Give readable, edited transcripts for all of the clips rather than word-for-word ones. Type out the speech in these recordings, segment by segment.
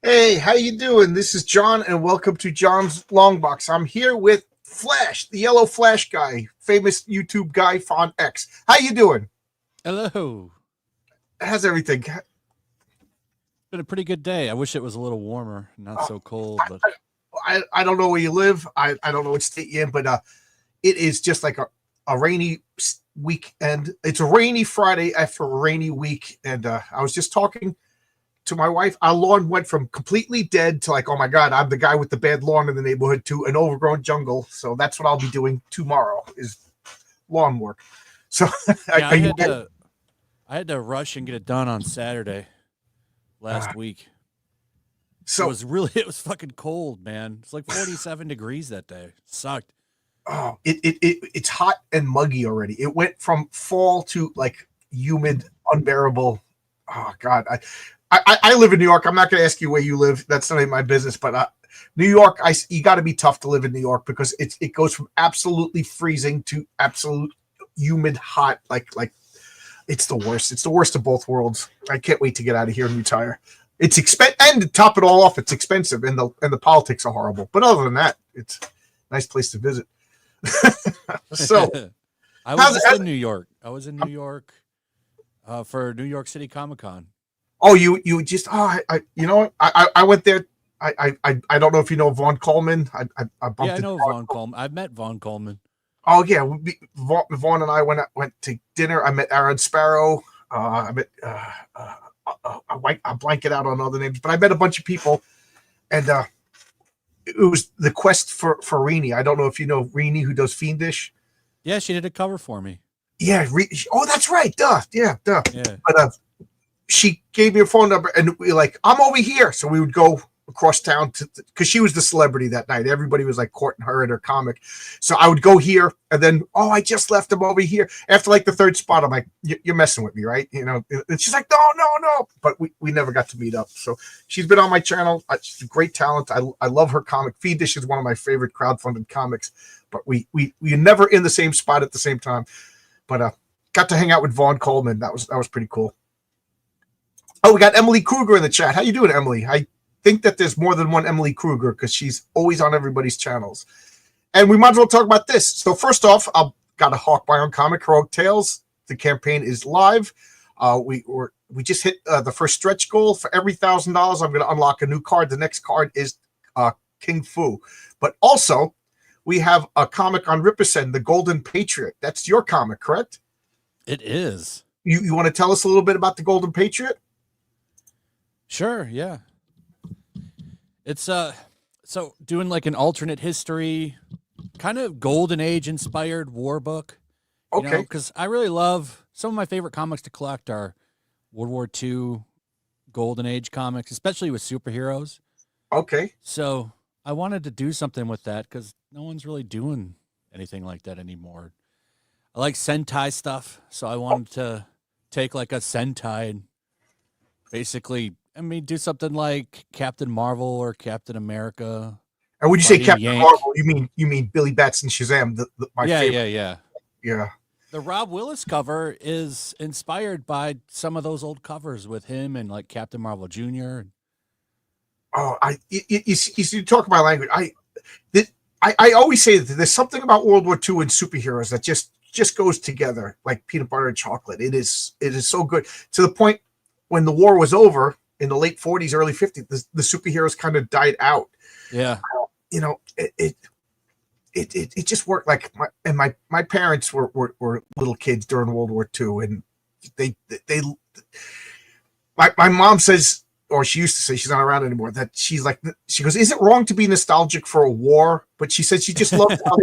Hey, how you doing? This is John, and welcome to John's Longbox. I'm here with Flash, the yellow Flash guy, famous YouTube guy, Font X. How you doing? Hello. How's everything? Been a pretty good day. I wish it was a little warmer, not Uh, so cold, but I don't know where you live. I don't know what state you're in, but it is just like a rainy weekend. It's a rainy Friday after a rainy week, and I was just talking to my wife. Our lawn went from completely dead to like, oh my god, I'm the guy with the bad lawn in the neighborhood to an overgrown jungle. So that's what I'll be doing tomorrow is lawn work. So yeah, are I you? had to I had to rush and get it done on Saturday Uh, last week. It so was really it was fucking cold, man. It's like 47 degrees that day. Sucked. oh, it's hot and muggy already. It went from fall to like humid, unbearable. Oh God, I live in New York. I'm not going to ask you where you live. That's not my business. But New York, you got to be tough to live in New York because it goes from absolutely freezing to absolute humid hot. Like it's the worst. It's the worst of both worlds. I can't wait to get out of here and retire. It's expensive, and to top it all off, it's expensive, and the politics are horrible. But other than that, it's a nice place to visit. So, I was how's just it? in New York. I was in New York for New York City Comic Con. Oh, you just you know what? I went there. I don't know if you know Vaughn Coleman. I Yeah, bumped I into know Vaughn. Von Coleman. I've met Von Coleman. Oh yeah, Vaughn and I went to dinner. I met Aaron Sparrow. I met I blank it out on other names, but I met a bunch of people, and it was the quest for Rini. I don't know if you know Rini, who does Fiendish. Yeah, she did a cover for me. Yeah, oh that's right. Duh, yeah, duh. Yeah. But she gave me a phone number, and we were like, I'm over here. So we would go across town because she was the celebrity that night. Everybody was like courting her and her comic. So I would go here, and then I just left him over here. After like the third spot, I'm like, you're messing with me, right? You know. And she's like, no. But we never got to meet up. So she's been on my channel. She's a great talent. I love her comic. Feed Dish is one of my favorite crowdfunded comics. But we never in the same spot at the same time. But got to hang out with Vaughn Coleman. That was pretty cool. Oh, we got Emily Kruger in the chat. How you doing, Emily? I think that there's more than one Emily Kruger because she's always on everybody's channels. And we might as well talk about this. So first off, I've got a hawk my own comic, Heroic Tales. The campaign is live. We just hit the first stretch goal. For every $1,000, I'm going to unlock a new card. The next card is King Fu. But also, we have a comic on Ripperson, The Golden Patriot. That's your comic, correct? It is. You want to tell us a little bit about The Golden Patriot? Sure, yeah. It's so doing like an alternate history, kind of golden age inspired war book. Okay. Because I really love some of my favorite comics to collect are World War II golden age comics, especially with superheroes. Okay. So I wanted to do something with that because no one's really doing anything like that anymore. I like Sentai stuff, so I wanted to take like a Sentai and basically, do something like Captain Marvel or Captain America. And when you say Fighting Captain Yank. Marvel, you mean Billy Batson Shazam, my favorite. Yeah. The Rob Willis cover is inspired by some of those old covers with him and like Captain Marvel Jr. Oh, you talk about language. I always say that there's something about World War II and superheroes that just goes together like peanut butter and chocolate. It is so good to the point when the war was over in the late 40s, early 50s, the superheroes kind of died out. Yeah. It just worked. Like my parents were little kids during World War II, and my mom says, or she used to say, she's not around anymore, that she goes, is it wrong to be nostalgic for a war? But she said she just loved how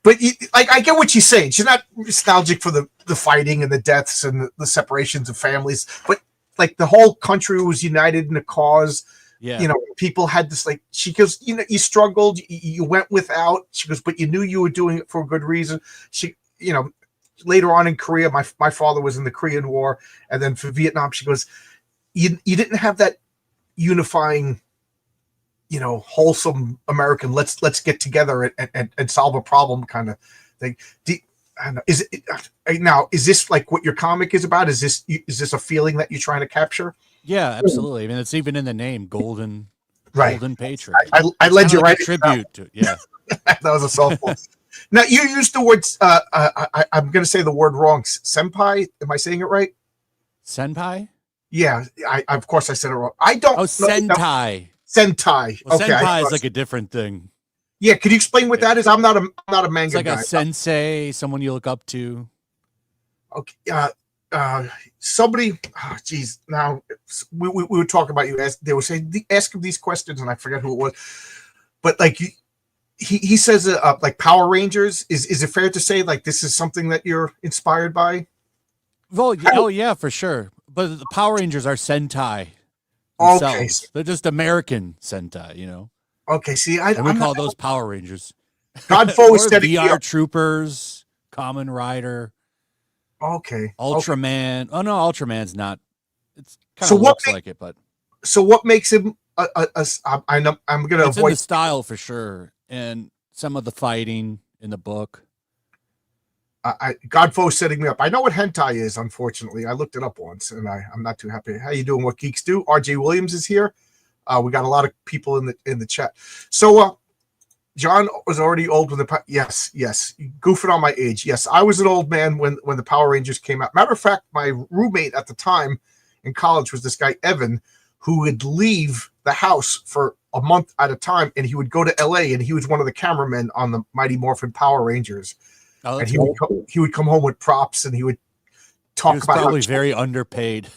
but I get what she's saying. She's not nostalgic for the fighting and the deaths and the separations of families, but like the whole country was united in a cause. Yeah. People had this, like, she goes, you struggled, you went without. She goes, but you knew you were doing it for a good reason. She, later on in Korea, my father was in the Korean War, and then for Vietnam, she goes, you didn't have that unifying, wholesome American, let's get together and solve a problem kind of thing. I don't know. Is this like what your comic is about? Is this a feeling that you're trying to capture? Yeah, absolutely. It's even in the name, Golden Right. Golden Patriot. I led you right. Tribute to yeah. That was a softball. Now you used the words. I'm going to say the word wrong. Senpai. Am I saying it right? Senpai. Yeah. Of course I said it wrong. I don't. Oh, Sentai. Sentai. Well, Okay. Senpai is like a different thing. Yeah. Could you explain what that is? I'm not a manga It's like guy. a sensei, someone you look up to. Okay. Somebody. Oh, geez. Now we were talking about you. They were saying ask him these questions, and I forget who it was. But like he says like Power Rangers. Is it fair to say like this is something that you're inspired by? Well, oh yeah, for sure. But the Power Rangers are Sentai themselves. Okay. They're just American Sentai, you know. Okay. See, And we call those Power Rangers. Godfo is setting VR Troopers, Kamen Rider. Okay. Ultraman. Okay. Oh no, Ultraman's not. It's kind So of looks like it, but. So what makes him? I'm going to It's in the style for sure, and some of the fighting in the book. Godfo setting me up. I know what hentai is. Unfortunately, I looked it up once, and I'm not too happy. How you doing? What geeks do? RJ Williams is here. We got a lot of people in the chat. So John was already old when yes, goofing on my age. Yes, I was an old man when the Power Rangers came out. Matter of fact, my roommate at the time in college was this guy Evan, who would leave the house for a month at a time, and he would go to LA, and he was one of the cameramen on the Mighty Morphin Power Rangers. Oh, and he would come home with props, and he would talk he was about probably very underpaid.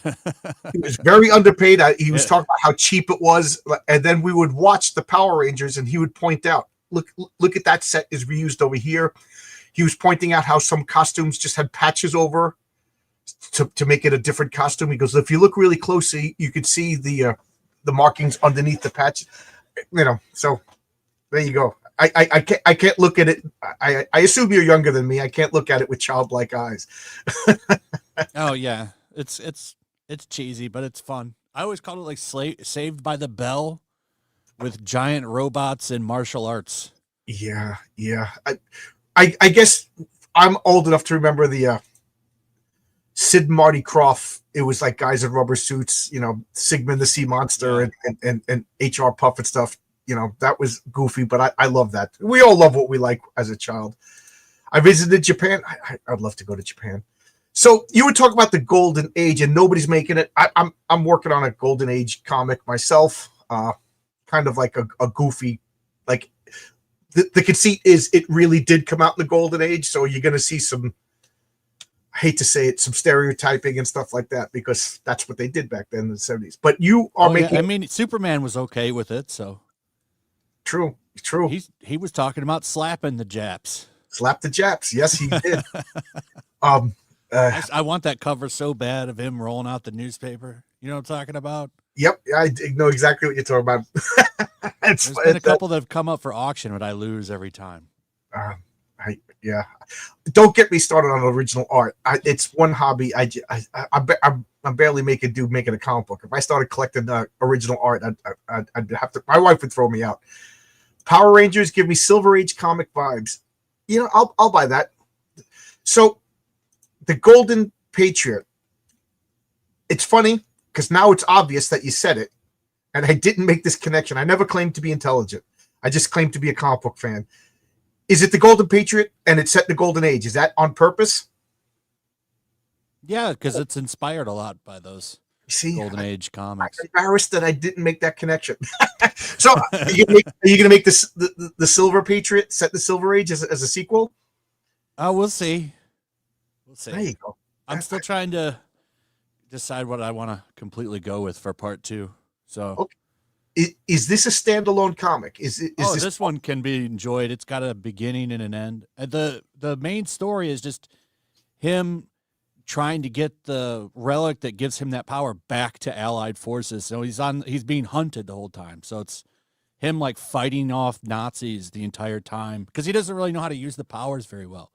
He was very underpaid. He was talking about how cheap it was, and then we would watch the Power Rangers, and he would point out, look at that set is reused over here. He was pointing out how some costumes just had patches over to make it a different costume. He goes, if you look really closely, you could see the markings underneath the patch. You know, so there you go. I can't look at it. I assume you're younger than me. I can't look at it with childlike eyes. Oh yeah, it's cheesy, but it's fun. I always called it like Saved by the Bell with giant robots and martial arts. Yeah. I guess I'm old enough to remember the Sid and Marty Krofft. It was like guys in rubber suits, you know, Sigmund the Sea Monster and HR Puff and stuff. You know, that was goofy, but I love that. We all love what we like as a child. I visited Japan. I'd love to go to Japan. So you would talk about the golden age, and nobody's making it. I'm working on a golden age comic myself, kind of like a goofy, like the conceit is it really did come out in the golden age. So you're going to see some, I hate to say it, some stereotyping and stuff like that, because that's what they did back then in the 70s. But you are making. Yeah. I mean, Superman was okay with it, so. True. He was talking about slapping the Japs. Slap the Japs. Yes, he did. I want that cover so bad of him rolling out the newspaper. You know what I'm talking about? Yep, I know exactly what you're talking about. There's been a couple that have come up for auction, but I lose every time. Yeah. Don't get me started on original art. It's one hobby. I'm barely making a comic book. If I started collecting original art, I'd have to. My wife would throw me out. Power Rangers give me Silver Age comic vibes. You know, I'll buy that. So, the Golden Patriot. It's funny because now it's obvious that you said it, and I didn't make this connection. I never claimed to be intelligent. I just claimed to be a comic book fan. Is it the Golden Patriot and it's set in the Golden Age? Is that on purpose? Yeah, because it's inspired a lot by those Golden Age comics. I'm embarrassed that I didn't make that connection. So, are you going to make this the Silver Patriot set in the Silver Age as a sequel? We'll see. There you go. I'm still trying to decide what I want to completely go with for part 2. So. Okay. Is this a standalone comic? This one can be enjoyed. It's got a beginning and an end. The main story is just him trying to get the relic that gives him that power back to Allied forces. So he's being hunted the whole time. So it's him like fighting off Nazis the entire time because he doesn't really know how to use the powers very well.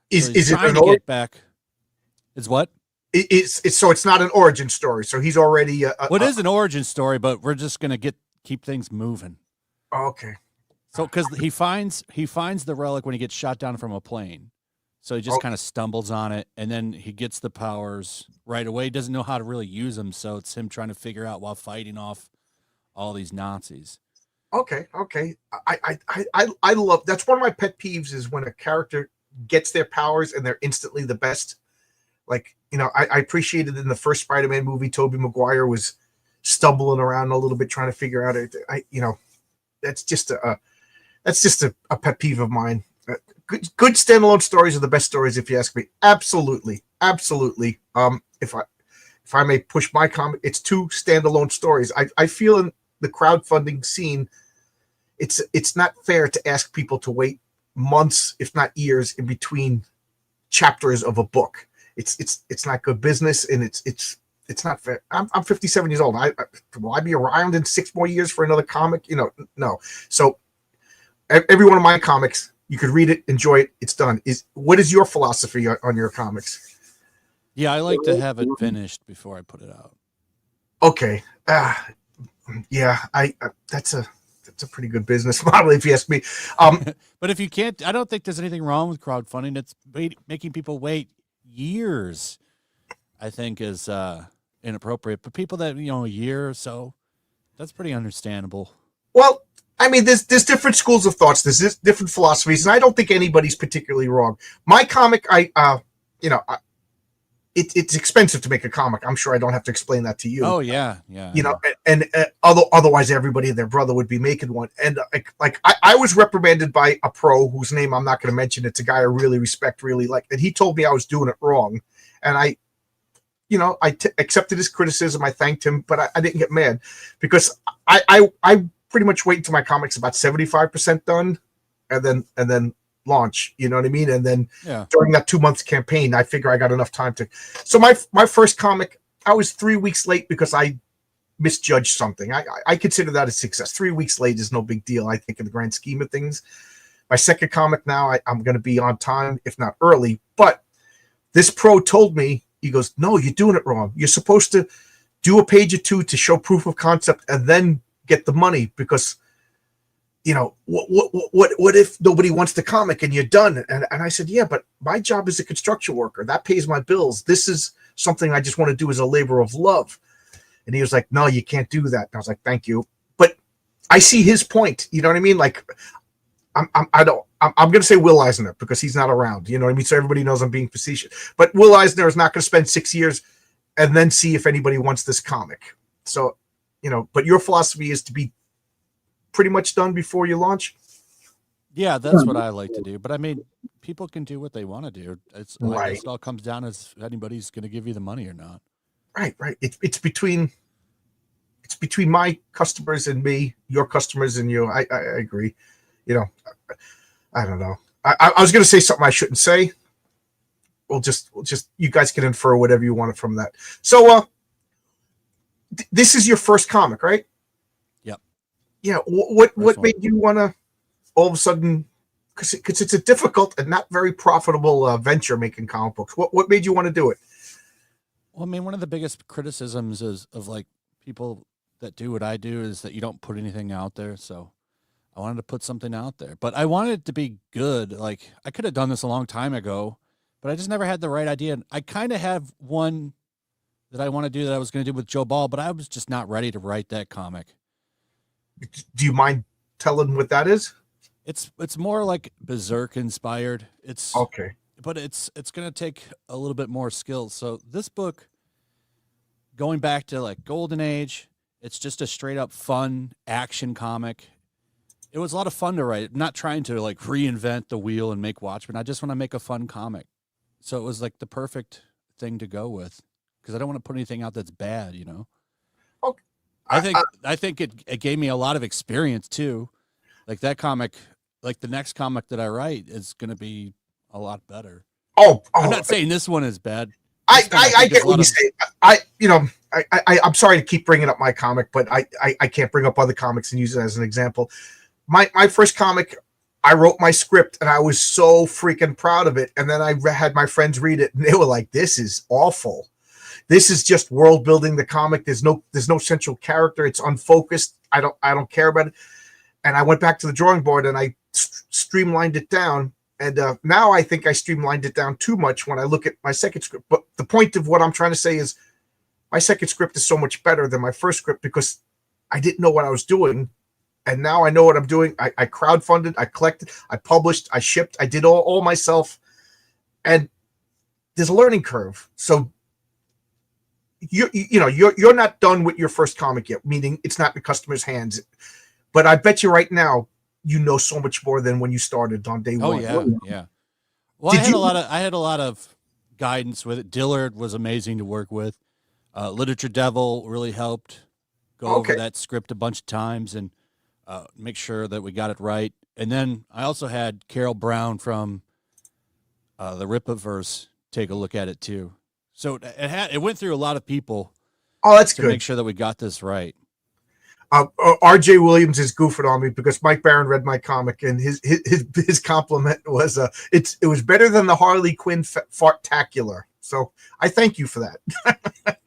Is it trying to get back? Is what? So it's not an origin story. So he's already. It is an origin story, but we're just gonna keep things moving. Okay. So because he finds the relic when he gets shot down from a plane, so he just kind of stumbles on it, and then he gets the powers right away. He doesn't know how to really use them, so it's him trying to figure out while fighting off all these Nazis. Okay. I love, that's one of my pet peeves is when a character gets their powers and they're instantly the best. Like, I appreciated in the first Spider-Man movie, Tobey Maguire was stumbling around a little bit trying to figure out it. That's just a pet peeve of mine. Good standalone stories are the best stories, if you ask me. Absolutely. If I may push my comment, it's 2 standalone stories. I feel in the crowdfunding scene, it's not fair to ask people to wait months, if not years, in between chapters of a book. It's not good business, and it's not fair. I'm 57 years old. Will I be around in 6 more years for another comic? No. So every one of my comics, you could read it, enjoy it, it's done. What is your philosophy on your comics? Yeah, I like to have it finished before I put it out. Okay. Yeah, that's a pretty good business model, if you ask me. But if you can't, I don't think there's anything wrong with crowdfunding. It's making people wait years, I think, is inappropriate. But people that, a year or so, that's pretty understandable. Well, I mean, there's different schools of thoughts. There's different philosophies, and I don't think anybody's particularly wrong. My comic, it's expensive to make a comic. I'm sure I don't have to explain that to you. Oh yeah. And otherwise everybody and their brother would be making one. And I was reprimanded by a pro whose name I'm not going to mention. It's a guy I really respect, really like, and he told me I was doing it wrong, and I accepted his criticism. I thanked him, but I didn't get mad because I pretty much wait until my comic's about 75% done, and then launch. You know what I mean? And then during that 2 months campaign, I figure I got enough time to. So my first comic, I was 3 weeks late because I misjudged something. I consider that a success. 3 weeks late is no big deal, I think, in the grand scheme of things. My second comic now, I'm going to be on time, if not early. But this pro told me, he goes, "No, you're doing it wrong. You're supposed to do a page or 2 to show proof of concept and then get the money, because what if nobody wants the comic and you're done?" And I said, "Yeah, but my job is a construction worker. That pays my bills. This is something I just want to do as a labor of love." And he was like, "No, you can't do that." And I was like, "Thank you." But I see his point. You know what I mean? Like, I'm going to say Will Eisner because he's not around. You know what I mean? So everybody knows I'm being facetious. But Will Eisner is not going to spend 6 years and then see if anybody wants this comic. So, but your philosophy is to be pretty much done before you launch. Yeah, that's what I like to do. But I mean, people can do what they want to do. It's right. I guess it all comes down as anybody's going to give you the money or not. Right. It's between my customers and me, your customers and you. I agree. I don't know. I was going to say something I shouldn't say. We'll just you guys can infer whatever you want from that. So, this is your first comic, right? Yep. Yeah. What made you want to all of a sudden? Because it's a difficult and not very profitable venture, making comic books. What made you want to do it? Well, I mean, one of the biggest criticisms of like people that do what I do is that you don't put anything out there. So I wanted to put something out there, but I wanted it to be good. Like, I could have done this a long time ago, but I just never had the right idea. I kind of have one that I want to do that I was going to do with Joe Ball, but I was just not ready to write that comic. Do you mind telling what that is? It's more like Berserk inspired. It's okay, but it's going to take a little bit more skill. So this book, going back to like Golden Age, it's just a straight up fun action comic. It was a lot of fun to write. I'm not trying to like reinvent the wheel and make Watchmen. I just want to make a fun comic. So it was like the perfect thing to go with, because I don't want to put anything out that's bad, Okay. I think it gave me a lot of experience too. Like that comic, like the next comic that I write is going to be a lot better. I'm not saying this one is bad. I get what you say. I'm sorry to keep bringing up my comic, but I can't bring up other comics and use it as an example. My first comic, I wrote my script and I was so freaking proud of it. And then I had my friends read it and they were like, "This is awful. This is just world building the comic. There's no central character. It's unfocused. I don't care about it." And I went back to the drawing board and I streamlined it down. And now I think I streamlined it down too much when I look at my second script. But the point of what I'm trying to say is my second script is so much better than my first script because I didn't know what I was doing. And now I know what I'm doing. I crowdfunded, I collected, I published, I shipped, I did all myself. And there's a learning curve. So you're not done with your first comic yet, meaning it's not in the customer's hands. But I bet you right now you know so much more than when you started on day one. Yeah, yeah. Well, I had a lot of guidance with it. Dillard was amazing to work with. Literature Devil really helped go over that script a bunch of times and make sure that we got it right. And then I also had Carol Brown from the Rippaverse take a look at it too. So it went through a lot of people. Oh, that's good. To make sure that we got this right. R.J. Williams is goofing on me because Mike Barron read my comic and his compliment was it was better than the Harley Quinn fartacular. So I thank you for that.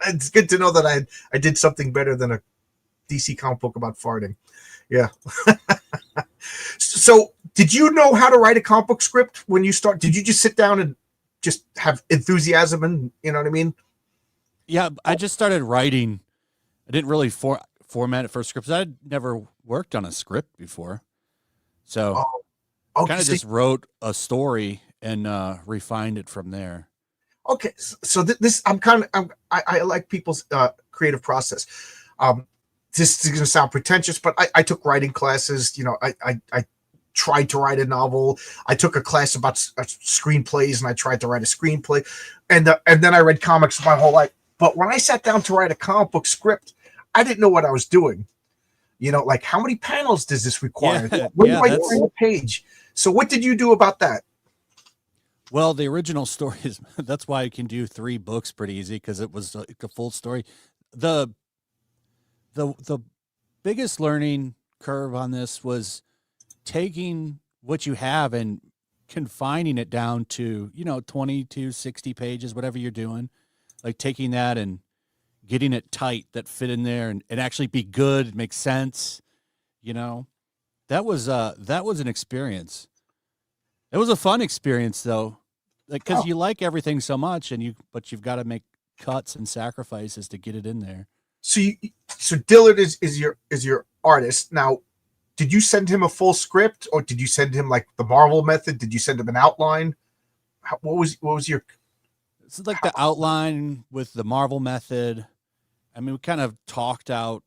It's good to know that I did something better than a DC comic book about farting. Yeah. So did you know how to write a comic book script when you start? Did you just sit down and just have enthusiasm and you know what I mean? Yeah, I just started writing. I didn't really format it for scripts. I'd never worked on a script before. So kind of just wrote a story and refined it from there. Okay. So this, I like people's creative process. This is going to sound pretentious, but I took writing classes. You know, I tried to write a novel. I took a class about screenplays and I tried to write a screenplay. And then I read comics my whole life. But when I sat down to write a comic book script, I didn't know what I was doing. You know, like how many panels does this require? When do I write a page? So what did you do about that? Well, the original story is, that's why I can do 3 books pretty easy because it was a full story. The biggest learning curve on this was taking what you have and confining it down to, 20 to 60 pages, whatever you're doing, like taking that and getting it tight that fit in there and actually be good, make sense. That was an experience. It was a fun experience though, like, cause you like everything so much but you've got to make cuts and sacrifices to get it in there. So Dillard is your artist. Now, did you send him a full script or did you send him like the Marvel method? Did you send him an outline? What was your? This is like the outline with the Marvel method. I mean, we kind of talked out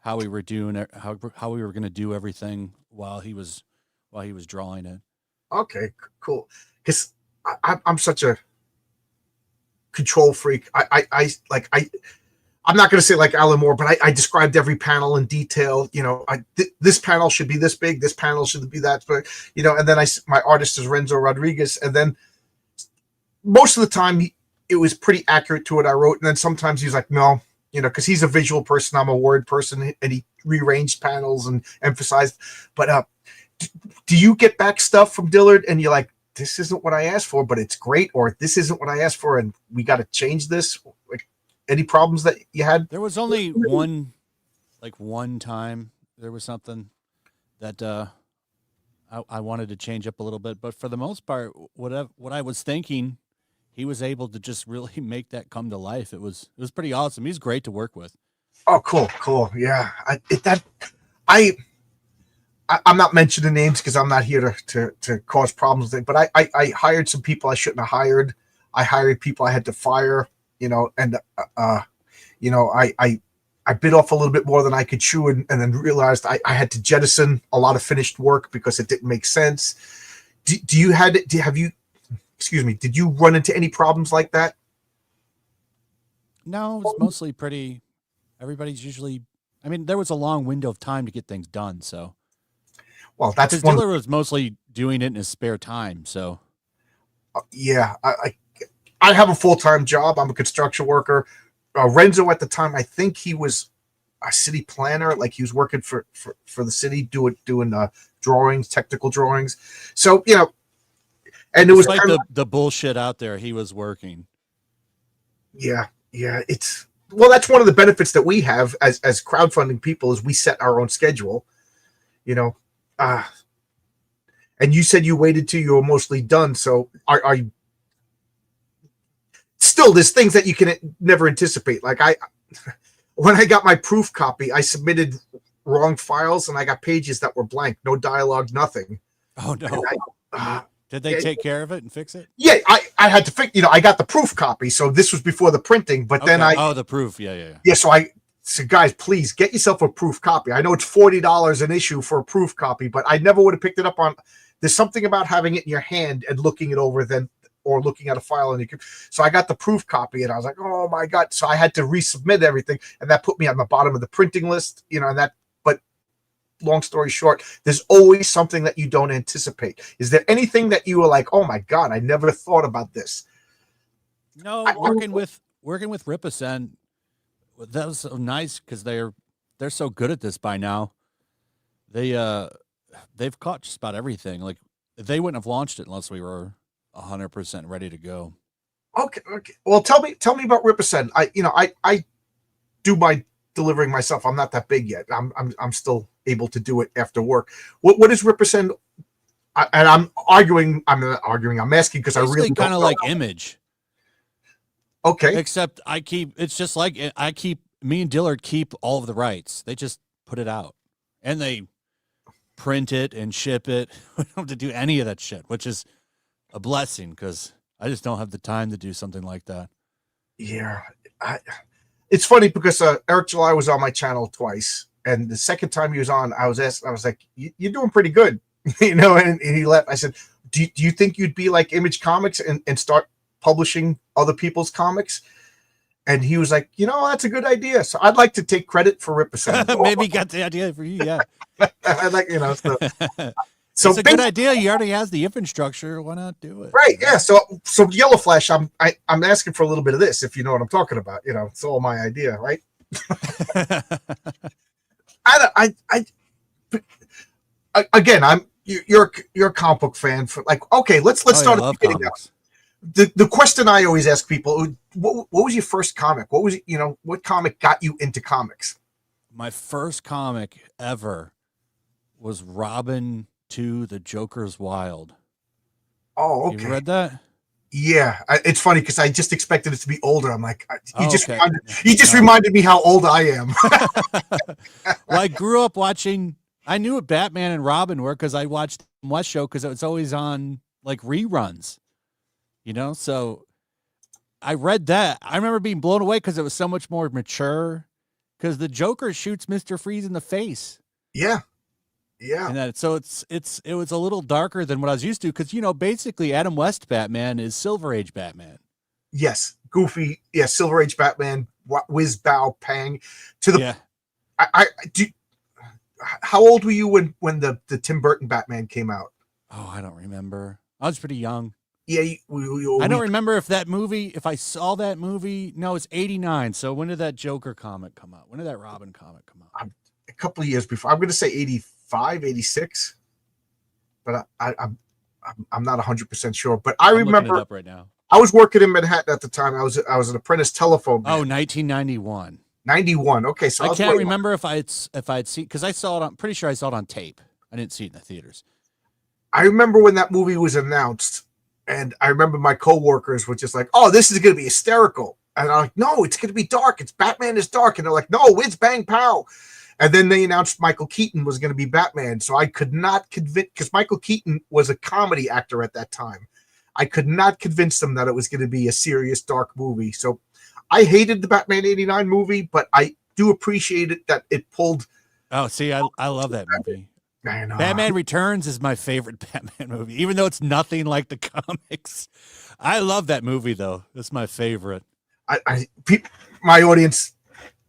how we were doing it, how we were going to do everything while he was drawing it. Okay, cool. Because I'm such a control freak. I'm not going to say like Alan Moore, but I described every panel in detail. This panel should be this big. This panel should be that big. And then my artist is Renzo Rodriguez, and then most of the time it was pretty accurate to what I wrote. And then sometimes he's like, no, because he's a visual person, I'm a word person, and he rearranged panels and emphasized. But do you get back stuff from Dillard and you're like, this isn't what I asked for, but it's great, or this isn't what I asked for, and we got to change this? Like, any problems that you had? There was only one time there was something that I wanted to change up a little bit, but for the most part, what I was thinking, he was able to just really make that come to life. It was pretty awesome. He's great to work with. Oh, cool. Yeah, I'm not mentioning names because I'm not here to cause problems. But I hired some people I shouldn't have hired. I hired people I had to fire. And I bit off a little bit more than I could chew, and then realized I had to jettison a lot of finished work because it didn't make sense. Did you run into any problems like that? No, it's mostly pretty. Everybody's usually. I mean, there was a long window of time to get things done, so. Well, that's because Dillard was mostly doing it in his spare time, so. Yeah, I have a full-time job. I'm a construction worker. Renzo at the time, I think he was a city planner. Like he was working for the city, doing drawings, technical drawings. So, and it was like the bullshit out there. He was working. Yeah. That's one of the benefits that we have as crowdfunding people is we set our own schedule, and you said you waited till you were mostly done. So are you, still, there's things that you can never anticipate. Like when I got my proof copy, I submitted wrong files and I got pages that were blank, no dialogue, nothing. Oh no. Did they take care of it and fix it? Yeah, I had to fix, I got the proof copy. So this was before the printing, but then the proof. Yeah. Yeah. So guys, please get yourself a proof copy. I know it's $40 an issue for a proof copy, but I never would have picked it up on. There's something about having it in your hand and looking it over or looking at a file on your computer. So I got the proof copy and I was like, oh my God. So I had to resubmit everything. And that put me on the bottom of the printing list, but long story short, there's always something that you don't anticipate. Is there anything that you were like, oh my God, I never thought about this? No, working with Ripperson, that was so nice because they're so good at this by now. They've caught just about everything. Like they wouldn't have launched it unless we were 100% ready to go. Okay. Well, tell me about Ripperson. I do my delivering myself. I'm not that big yet. I'm still able to do it after work. What is Ripperson? And I'm arguing. I'm not arguing. I'm asking because I really kind of like Image. Okay. Except me and Dillard keep all of the rights. They just put it out and they print it and ship it. We don't have to do any of that shit, which is a blessing because I just don't have the time to do something like that. Yeah. It's funny because Eric July was on my channel twice. And the second time he was on, I was like, you're doing pretty good. And he left. I said, do you think you'd be like Image Comics and start publishing other people's comics? And he was like, that's a good idea. So I'd like to take credit for Ripperson. Maybe he got the idea for you, yeah. I'd like, So it's a good idea. He already has the infrastructure. Why not do it? Right. Yeah. So YellowFlash, I'm asking for a little bit of this, if you know what I'm talking about. It's all my idea, right? Again, you're a comic book fan for like, okay, let's start at the beginning now. The question I always ask people, what was your first comic? What was what comic got you into comics? My first comic ever was Robin 2: The Joker's Wild. Oh, okay. You read that? Yeah, it's funny because I just expected it to be older. I'm like, you just reminded me how old I am. Well, I grew up watching. I knew what Batman and Robin were because I watched the West show because it was always on like reruns. So I read that. I remember being blown away because it was so much more mature. Because the Joker shoots Mr. Freeze in the face. Yeah. And it was a little darker than what I was used to because basically Adam West Batman is Silver Age Batman. Yes, goofy. Yeah, Silver Age Batman. Whiz bow pang to the. Yeah. How old were you when the Tim Burton Batman came out? Oh, I don't remember. I was pretty young. Yeah, I don't remember if I saw that movie. No, it's 89. So when did that Joker comic come out? When did that Robin comic come out? A couple of years before. I'm going to say 85, 86. But I'm not 100% sure. But I remember looking it up right now. I was working in Manhattan at the time. I was an apprentice telephone man. Oh, 1991. 91. Okay, so I can't remember if I had seen because I saw it. I'm pretty sure I saw it on tape. I didn't see it in the theaters. I remember when that movie was announced. And I remember my coworkers were just like, "Oh, this is going to be hysterical." And I'm like, "No, it's going to be dark. It's Batman is dark." And they're like, "No, it's bang pow." And then they announced Michael Keaton was going to be Batman. So I could not convince, because Michael Keaton was a comedy actor at that time. I could not convince them that it was going to be a serious dark movie. So I hated the Batman 89 movie, but I do appreciate it that it pulled. Oh, see, I love that movie. I know. Batman Returns is my favorite Batman movie, even though it's nothing like the comics. I love that movie, though. It's my favorite. My audience,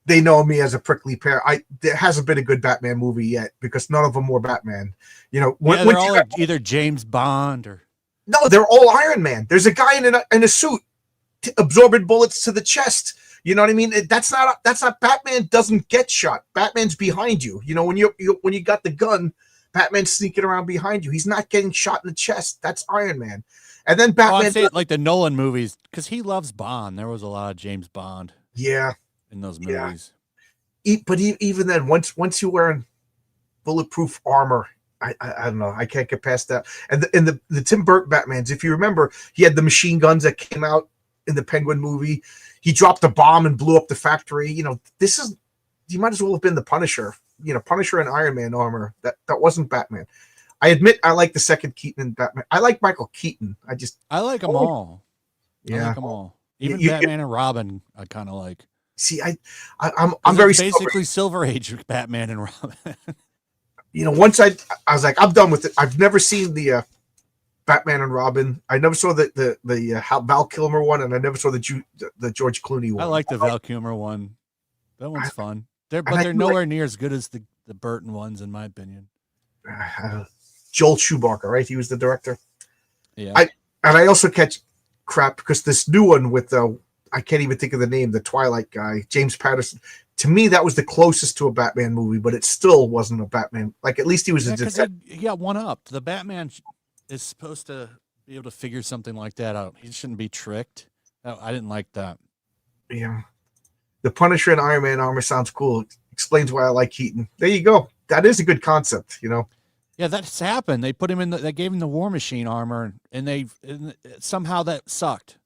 they know me as a prickly pear. There hasn't been a good Batman movie yet because none of them were Batman. They're all either James Bond or. No, they're all Iron Man. There's a guy in a suit absorbing bullets to the chest. You know what I mean? That's not Batman doesn't get shot. Batman's behind you. When you got the gun, Batman's sneaking around behind you. He's not getting shot in the chest. That's Iron Man. And then Batman. I'd say like the Nolan movies because he loves Bond. There was a lot of James Bond. Yeah. In those movies. Yeah. But even then, once you're wearing bulletproof armor, I don't know. I can't get past that. And the Tim Burton Batmans, if you remember, he had the machine guns that came out in the Penguin movie. he dropped a bomb and blew up the factory. You might as well have been the Punisher. Punisher in Iron Man armor. That wasn't Batman. I admit I like the second Keaton in Batman. I like Michael Keaton. I like them all. Yeah, I like them all. Even Batman and Robin, I kind of like. See, I'm very basically Silver Age Batman and Robin. Once I was like, I'm done with it. I've never seen the Batman and Robin. I never saw the Val Kilmer one, and I never saw the George Clooney one. I like the Val Kilmer one. That one's fun. They're nowhere near as good as the Burton ones, in my opinion. Joel Schumacher, right? He was the director. Yeah. I also catch crap because this new one with I can't even think of the name, the Twilight guy, James Patterson. To me, that was the closest to a Batman movie, but it still wasn't a Batman. Like, at least he was a detective. He got one up. The Batman is supposed to be able to figure something like that out. He shouldn't be tricked. I didn't like that. Yeah. The Punisher and Iron Man armor sounds cool. It explains why I like Keaton. There you go. That is a good concept, Yeah, that's happened. They put him in they gave him the War Machine armor, and somehow that sucked.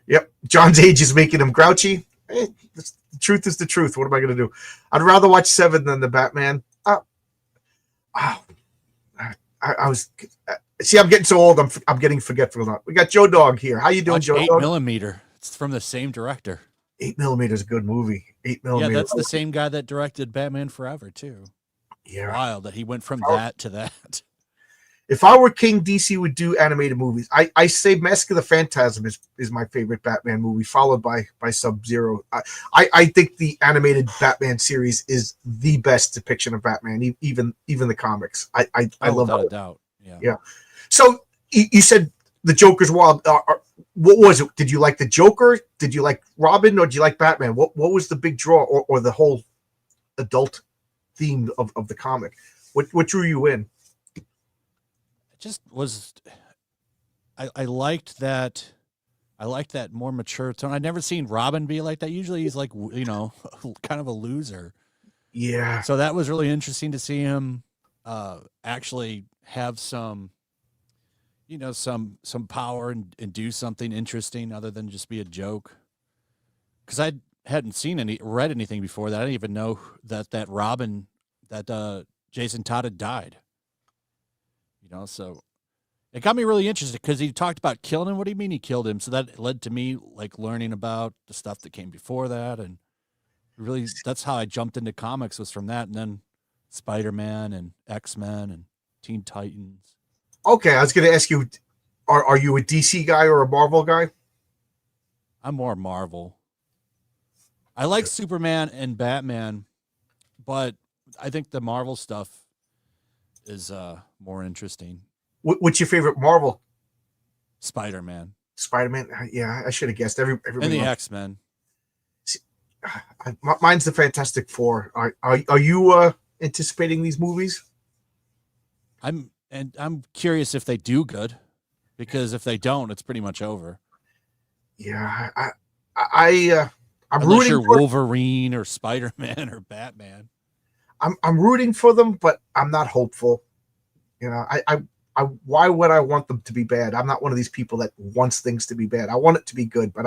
Yep. John's age is making him grouchy. The truth is the truth. What am I going to do? I'd rather watch Seven than the Batman. I was. See, I'm getting so old. I'm getting forgetful now. We got Joe Dog here. How you doing, Joe Dog? 8mm. It's from the same director. 8mm is a good movie. 8mm. Yeah, that's the same guy that directed Batman Forever too. Yeah. Wild that he went from that to that. If I were king, DC would do animated movies. I say Mask of the Phantasm is my favorite Batman movie, followed by Sub-Zero. I think the animated Batman series is the best depiction of Batman, even the comics. I love without it. a doubt. Yeah. So you said the Joker's wild. What was it? Did you like the Joker? Did you like Robin, or did you like Batman? What was the big draw, or the whole adult theme of the comic? What drew you in? Just was I liked that more mature tone. I'd never seen Robin be like that. Usually he's like, kind of a loser. Yeah. So that was really interesting to see him actually have some power and do something interesting other than just be a joke. Because I hadn't read anything before that. I didn't even know that Robin, that Jason Todd had died. So it got me really interested because he talked about killing him. What do you mean he killed him? So that led to me like learning about the stuff that came before that, and really that's how I jumped into comics, was from that, and then Spider-Man and X-Men and Teen Titans. Okay, I was going to ask you, are you a DC guy or a Marvel guy? I'm more Marvel. I like Superman and Batman, but I think the Marvel stuff is more interesting. What's your favorite Marvel? Spider-Man. Spider-Man? Yeah, I should have guessed. Everybody and the X-Men. Mine's the Fantastic Four. Are you anticipating these movies? I'm curious if they do good, because if they don't, it's pretty much over. Yeah, I'm Unless rooting you're for Wolverine or Spider-Man or Batman. I'm rooting for them, but I'm not hopeful. Why would I want them to be bad? I'm not one of these people that wants things to be bad. I want it to be good, but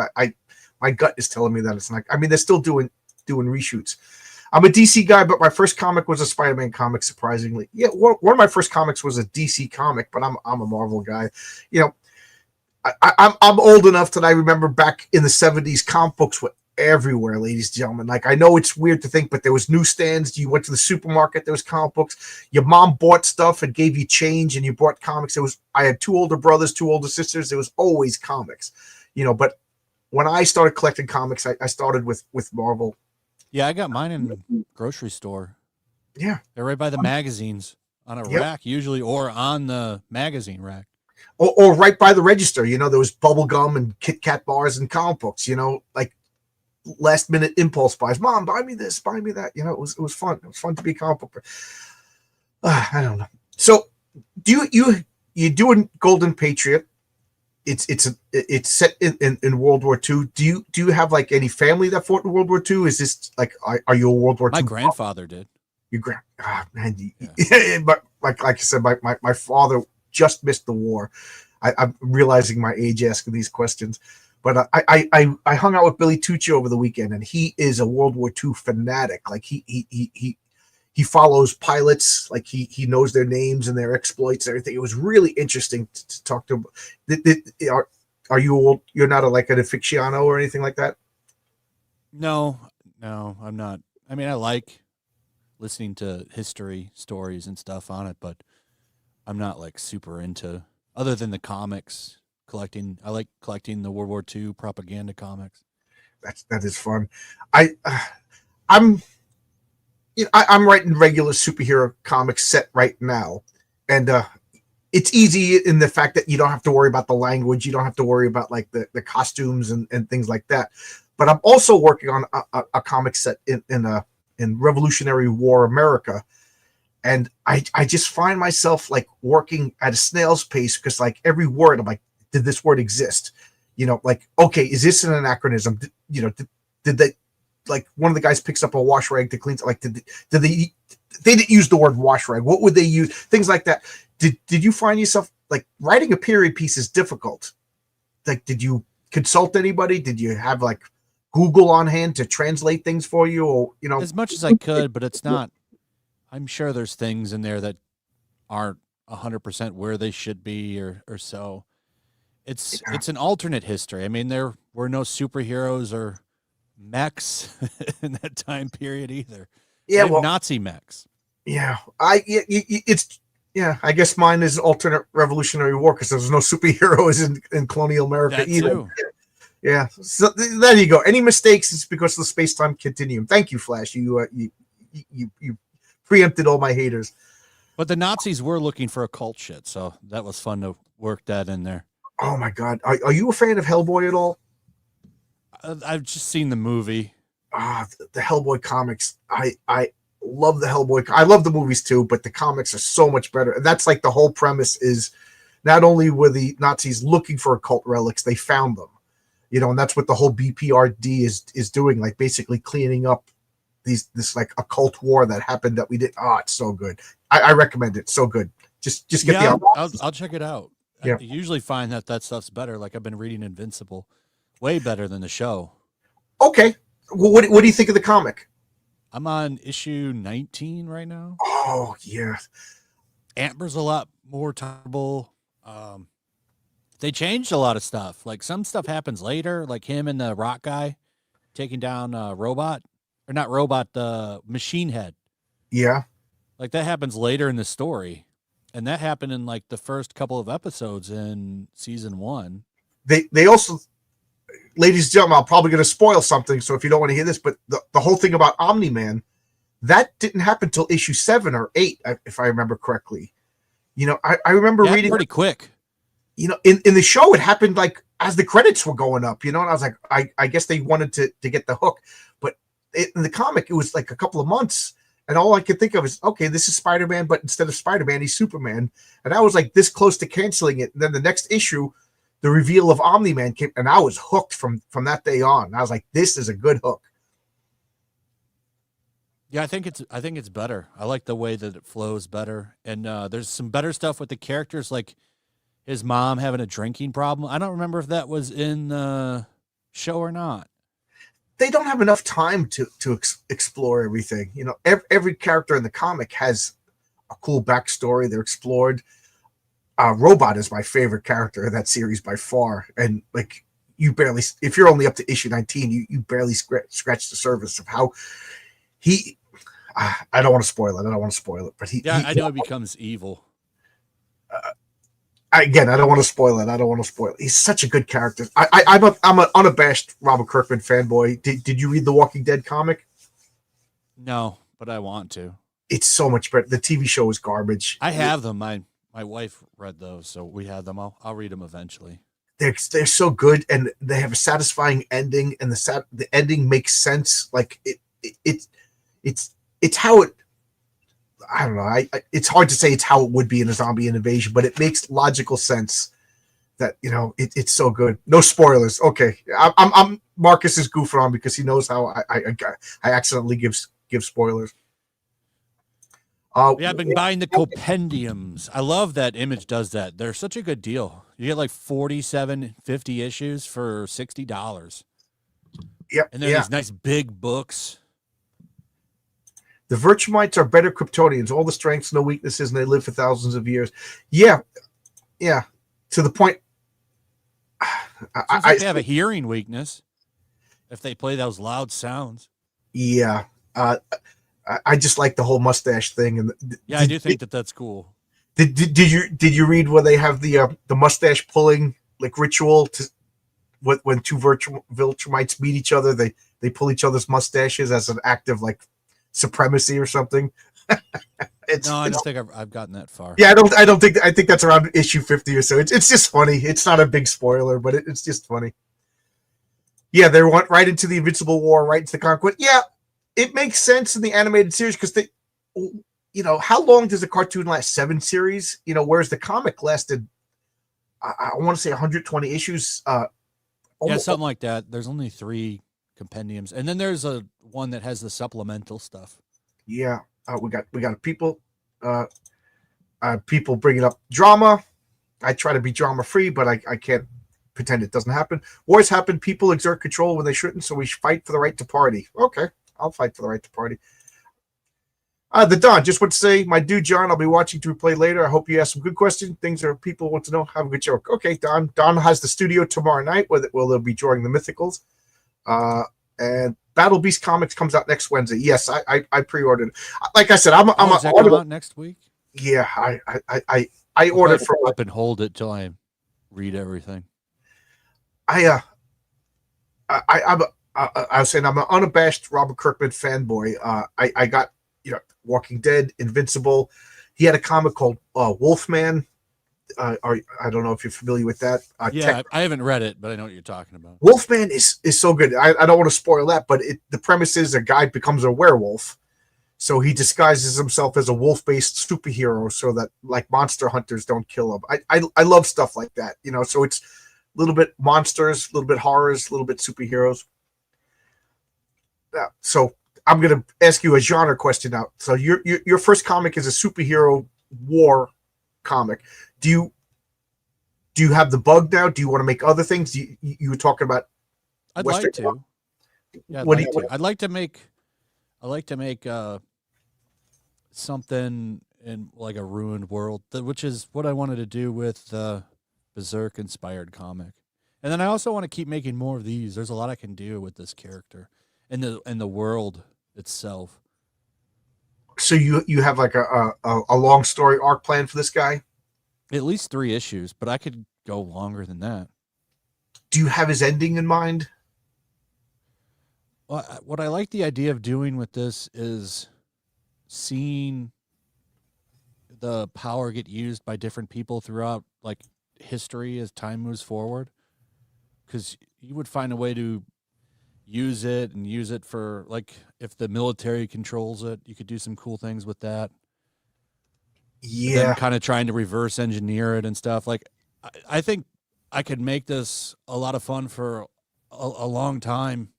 my gut is telling me that it's not. I mean, they're still doing reshoots. I'm a DC guy, but my first comic was a Spider-Man comic, surprisingly. Yeah, one of my first comics was a DC comic, but I'm a Marvel guy. I'm old enough that I remember back in the 70s, comic books were everywhere, ladies and gentlemen. Like, I know it's weird to think, but there was newsstands. You went to the supermarket, there was comic books. Your mom bought stuff and gave you change, and you bought comics. I had 2 older brothers, 2 older sisters. There was always comics, but when I started collecting comics, I started with Marvel. Yeah, I got mine in the grocery store. Yeah. They're right by the magazines on a rack usually, or on the magazine rack. Or right by the register. There was bubble gum and Kit Kat bars and comic books, like last minute impulse buys. Mom, buy me this, buy me that. It was fun. It was fun to be a comic book. I don't know. So you doing Golden Patriot? It's set in World War II. Do you have like any family that fought in World War II? Is this like, are you a World War II? My grandfather did. Your man, yeah. But like I said, my father just missed the war. I'm realizing my age asking these questions, But I hung out with Billy Tucci over the weekend, and he is a World War II fanatic. Like he follows pilots, like he knows their names and their exploits and everything. It was really interesting to talk to him. Are you old? You're not like an aficionado or anything like that? No, I'm not. I mean, I like listening to history stories and stuff on it, but I'm not like super into, other than the comics collecting. I like collecting the World War II propaganda comics. That is fun. I I'm I'm writing regular superhero comics set right now, and it's easy in the fact that you don't have to worry about the language, you don't have to worry about like the costumes and things like that. But I'm also working on a comic set in Revolutionary War America, and I just find myself like working at a snail's pace because like every word I'm like, did this word exist? Like, okay, is this an anachronism? Did they, like, one of the guys picks up a wash rag to clean it? Like, did they didn't use the word wash rag? What would they use? Things like that. Did you find yourself like writing a period piece is difficult? Like, did you consult anybody? Did you have like Google on hand to translate things for you, or As much as I could, but it's not. I'm sure there's things in there that aren't 100% where they should be, or so. It's an alternate history. I mean, there were no superheroes or mechs in that time period either. Yeah, well, Nazi mechs. Yeah, I guess mine is alternate Revolutionary War because there's no superheroes in colonial America That either. too. Yeah, so there you go. Any mistakes is because of the space-time continuum. Thank you, Flash. You preempted all my haters. But the Nazis were looking for occult shit, so that was fun to work that in there. Oh my God, are you a fan of Hellboy at all? I've just seen the movie. The Hellboy comics. I love the Hellboy. I love the movies too, but the comics are so much better. And that's like the whole premise is not only were the Nazis looking for occult relics, they found them. And that's what the whole BPRD is doing, like basically cleaning up this like occult war that happened that we did. It's so good. I recommend it. So good. Just get I'll check it out. Yeah. I usually find that stuff's better. Like I've been reading Invincible, way better than the show. Okay. Well, what do you think of the comic? I'm on issue 19 right now. Oh yeah. Amber's a lot more tolerable. They changed a lot of stuff. Like some stuff happens later, like him and the rock guy taking down robot, or not robot, the machine head. Yeah. Like that happens later in the story. And that happened in like the first couple of episodes in season 1. They also, ladies and gentlemen, I'm probably going to spoil something. So if you don't want to hear this, but the whole thing about Omni-Man, that didn't happen till issue 7 or 8, if I remember correctly. I remember reading pretty quick. In the show, it happened like as the credits were going up, and I was like, I guess they wanted to get the hook, but in the comic, it was like a couple of months, and all I could think of is, okay, this is Spider-Man, but instead of Spider-Man, he's Superman, and I was like this close to canceling it. And then the next issue, the reveal of Omni-Man came, and I was hooked from that day on. I was like, this is a good hook. Yeah, I think it's better. I like the way that it flows better, and there's some better stuff with the characters, like his mom having a drinking problem. I don't remember if that was in the show or not. They don't have enough time to explore everything. Every character in the comic has a cool backstory. They're explored. Robot is my favorite character in that series by far, and like you barely, if you're only up to issue 19, you barely scratch the surface of how he. I don't want to spoil it. But I know he becomes evil. I don't want to spoil it. He's such a good character. I'm an unabashed Robert Kirkman fanboy. Did you read the Walking Dead comic? No, but I want to. It's so much better. The TV show is garbage. I have them. My wife read those, so we have them. I'll read them eventually. They're so good, and they have a satisfying ending, and the ending makes sense. Like it's how it. I don't know. It's hard to say it's how it would be in a zombie invasion, but it makes logical sense. That it's so good. No spoilers. Okay, I'm Marcus is goofing on because he knows how I accidentally give spoilers. Yeah, I've been buying the compendiums. I love that Image does that. They're such a good deal. You get like 47, 50 issues for $60. Yep, And they're yeah. these nice big books. The Virtumites are better Kryptonians. All the strengths, no weaknesses, and they live for thousands of years. Yeah, yeah. To the point. Seems like they have a hearing weakness if they play those loud sounds. Yeah. I just like the whole mustache thing, and I do think that's cool. Did you read where they have the mustache pulling like ritual to when two Viltrumites meet each other, they pull each other's mustaches as an act of like supremacy or something. No, I don't think I've gotten that far. Yeah, I think that's around issue 50 or so. It's just funny. It's not a big spoiler, but it's just funny. Yeah, they went right into the Invincible War, right into the Conquest. Yeah, it makes sense in the animated series because they, how long does a cartoon last? 7 series? Whereas the comic lasted, I want to say 120 issues. Something like that. There's only 3 compendiums, and then there's a one that has the supplemental stuff. Yeah, we got people bringing up drama. I try to be drama free, but I can't pretend it doesn't happen. Wars happen. People exert control when they shouldn't, so we fight for the right to party. Okay, I'll fight for the right to party. The Don, just want to say, my dude John, I'll be watching to replay later. I hope you ask some good questions, things that people want to know. Have a good show. Okay, Don. Don has the studio tomorrow night where they'll be drawing the mythicals. And Battle Beast Comics comes out next Wednesday. Yes, I pre-ordered. Like I said, I'm does that come out next week? Yeah, I ordered from up and hold it till I read everything. I was saying I'm an unabashed Robert Kirkman fanboy. I got Walking Dead, Invincible. He had a comic called Wolfman. I don't know if you're familiar with that. I haven't read it, but I know what you're talking about. Wolfman is so good. I don't want to spoil that, but the premise is a guy becomes a werewolf. So he disguises himself as a wolf-based superhero so that like monster hunters don't kill him. I love stuff like that, so it's a little bit monsters, a little bit horrors, a little bit superheroes. So I'm going to ask you a genre question now. So your first comic is a superhero war comic. Do you have the bug now? Do you want to make other things? You were talking about. I'd Western like to. War? Yeah, I'd like to make something in like a ruined world, which is what I wanted to do with the Berserk inspired comic. And then I also want to keep making more of these. There's a lot I can do with this character and the world itself. So you have like a long story arc plan for this guy? At least 3 issues, but I could go longer than that. Do you have his ending in mind? Well, what I like the idea of doing with this is seeing the power get used by different people throughout like history as time moves forward. Because you would find a way to use it for like if the military controls it, you could do some cool things with that. Yeah, kind of trying to reverse engineer it and stuff. Like I think I could make this a lot of fun for a long time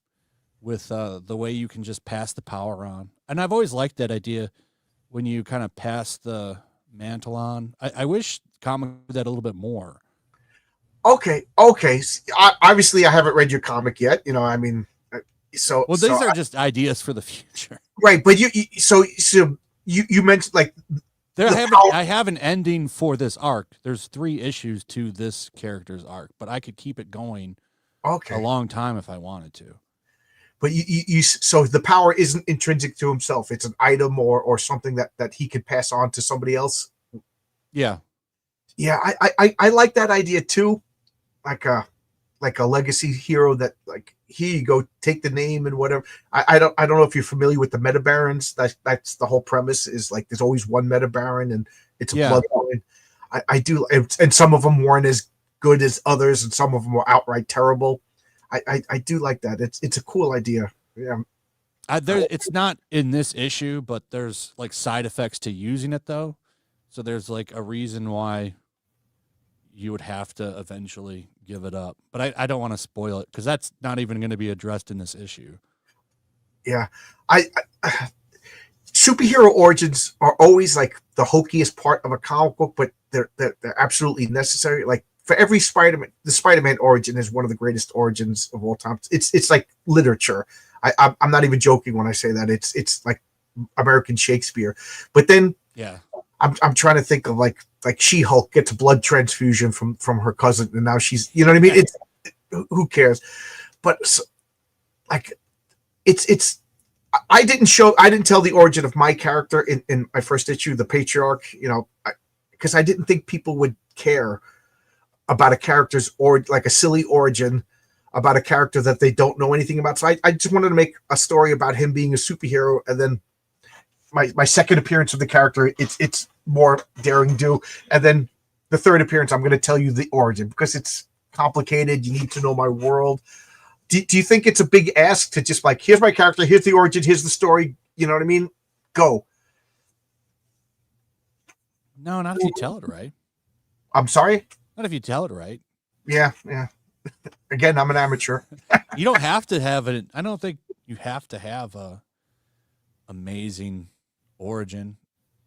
with the way you can just pass the power on. And I've always liked that idea when you kind of pass the mantle on. I wish comic did that a little bit more. Okay. Obviously, I haven't read your comic yet. These are just ideas for the future, right? But you mentioned like I have an ending for this arc. There's 3 issues to this character's arc, but I could keep it going a long time if I wanted to. But so the power isn't intrinsic to himself. It's an item or something that he could pass on to somebody else. Yeah. Yeah, I like that idea too. Like a legacy hero that like here you go, take the name and whatever. I don't know if you're familiar with the Meta Barons. That's the whole premise is like there's always one Meta Baron and it's a bloodline. I do, and some of them weren't as good as others, and some of them were outright terrible. I do like that. It's a cool idea. Yeah. It's not in this issue, but there's like side effects to using it though. So there's like a reason why you would have to eventually give it up. But I don't want to spoil it because that's not even going to be addressed in this issue. Yeah. superhero origins are always like the hokiest part of a comic book, but they're absolutely necessary. Like for every Spider-Man, the Spider-Man origin is one of the greatest origins of all time. It's like literature. I'm not even joking when I say that. It's like American Shakespeare. But then Yeah. I'm trying to think of like She-Hulk gets a blood transfusion from her cousin, and now she's, you know what I mean? It's who cares? But so, like it's I didn't tell the origin of my character in my first issue, the Patriarch, you know, because I didn't think people would care about a character's or like a silly origin about a character that they don't know anything about. So I just wanted to make a story about him being a superhero, and then my second appearance of the character, it's more daring do, and then the third appearance, I'm going to tell you the origin because it's complicated. You need to know my world. Do you think it's a big ask to just like, here's my character, here's the origin, here's the story, you know what I mean? Go. No, not if you tell it right. I'm sorry? Not if you tell it right. Yeah. Again, I'm an amateur. You don't have to have it. I don't think you have to have a amazing origin.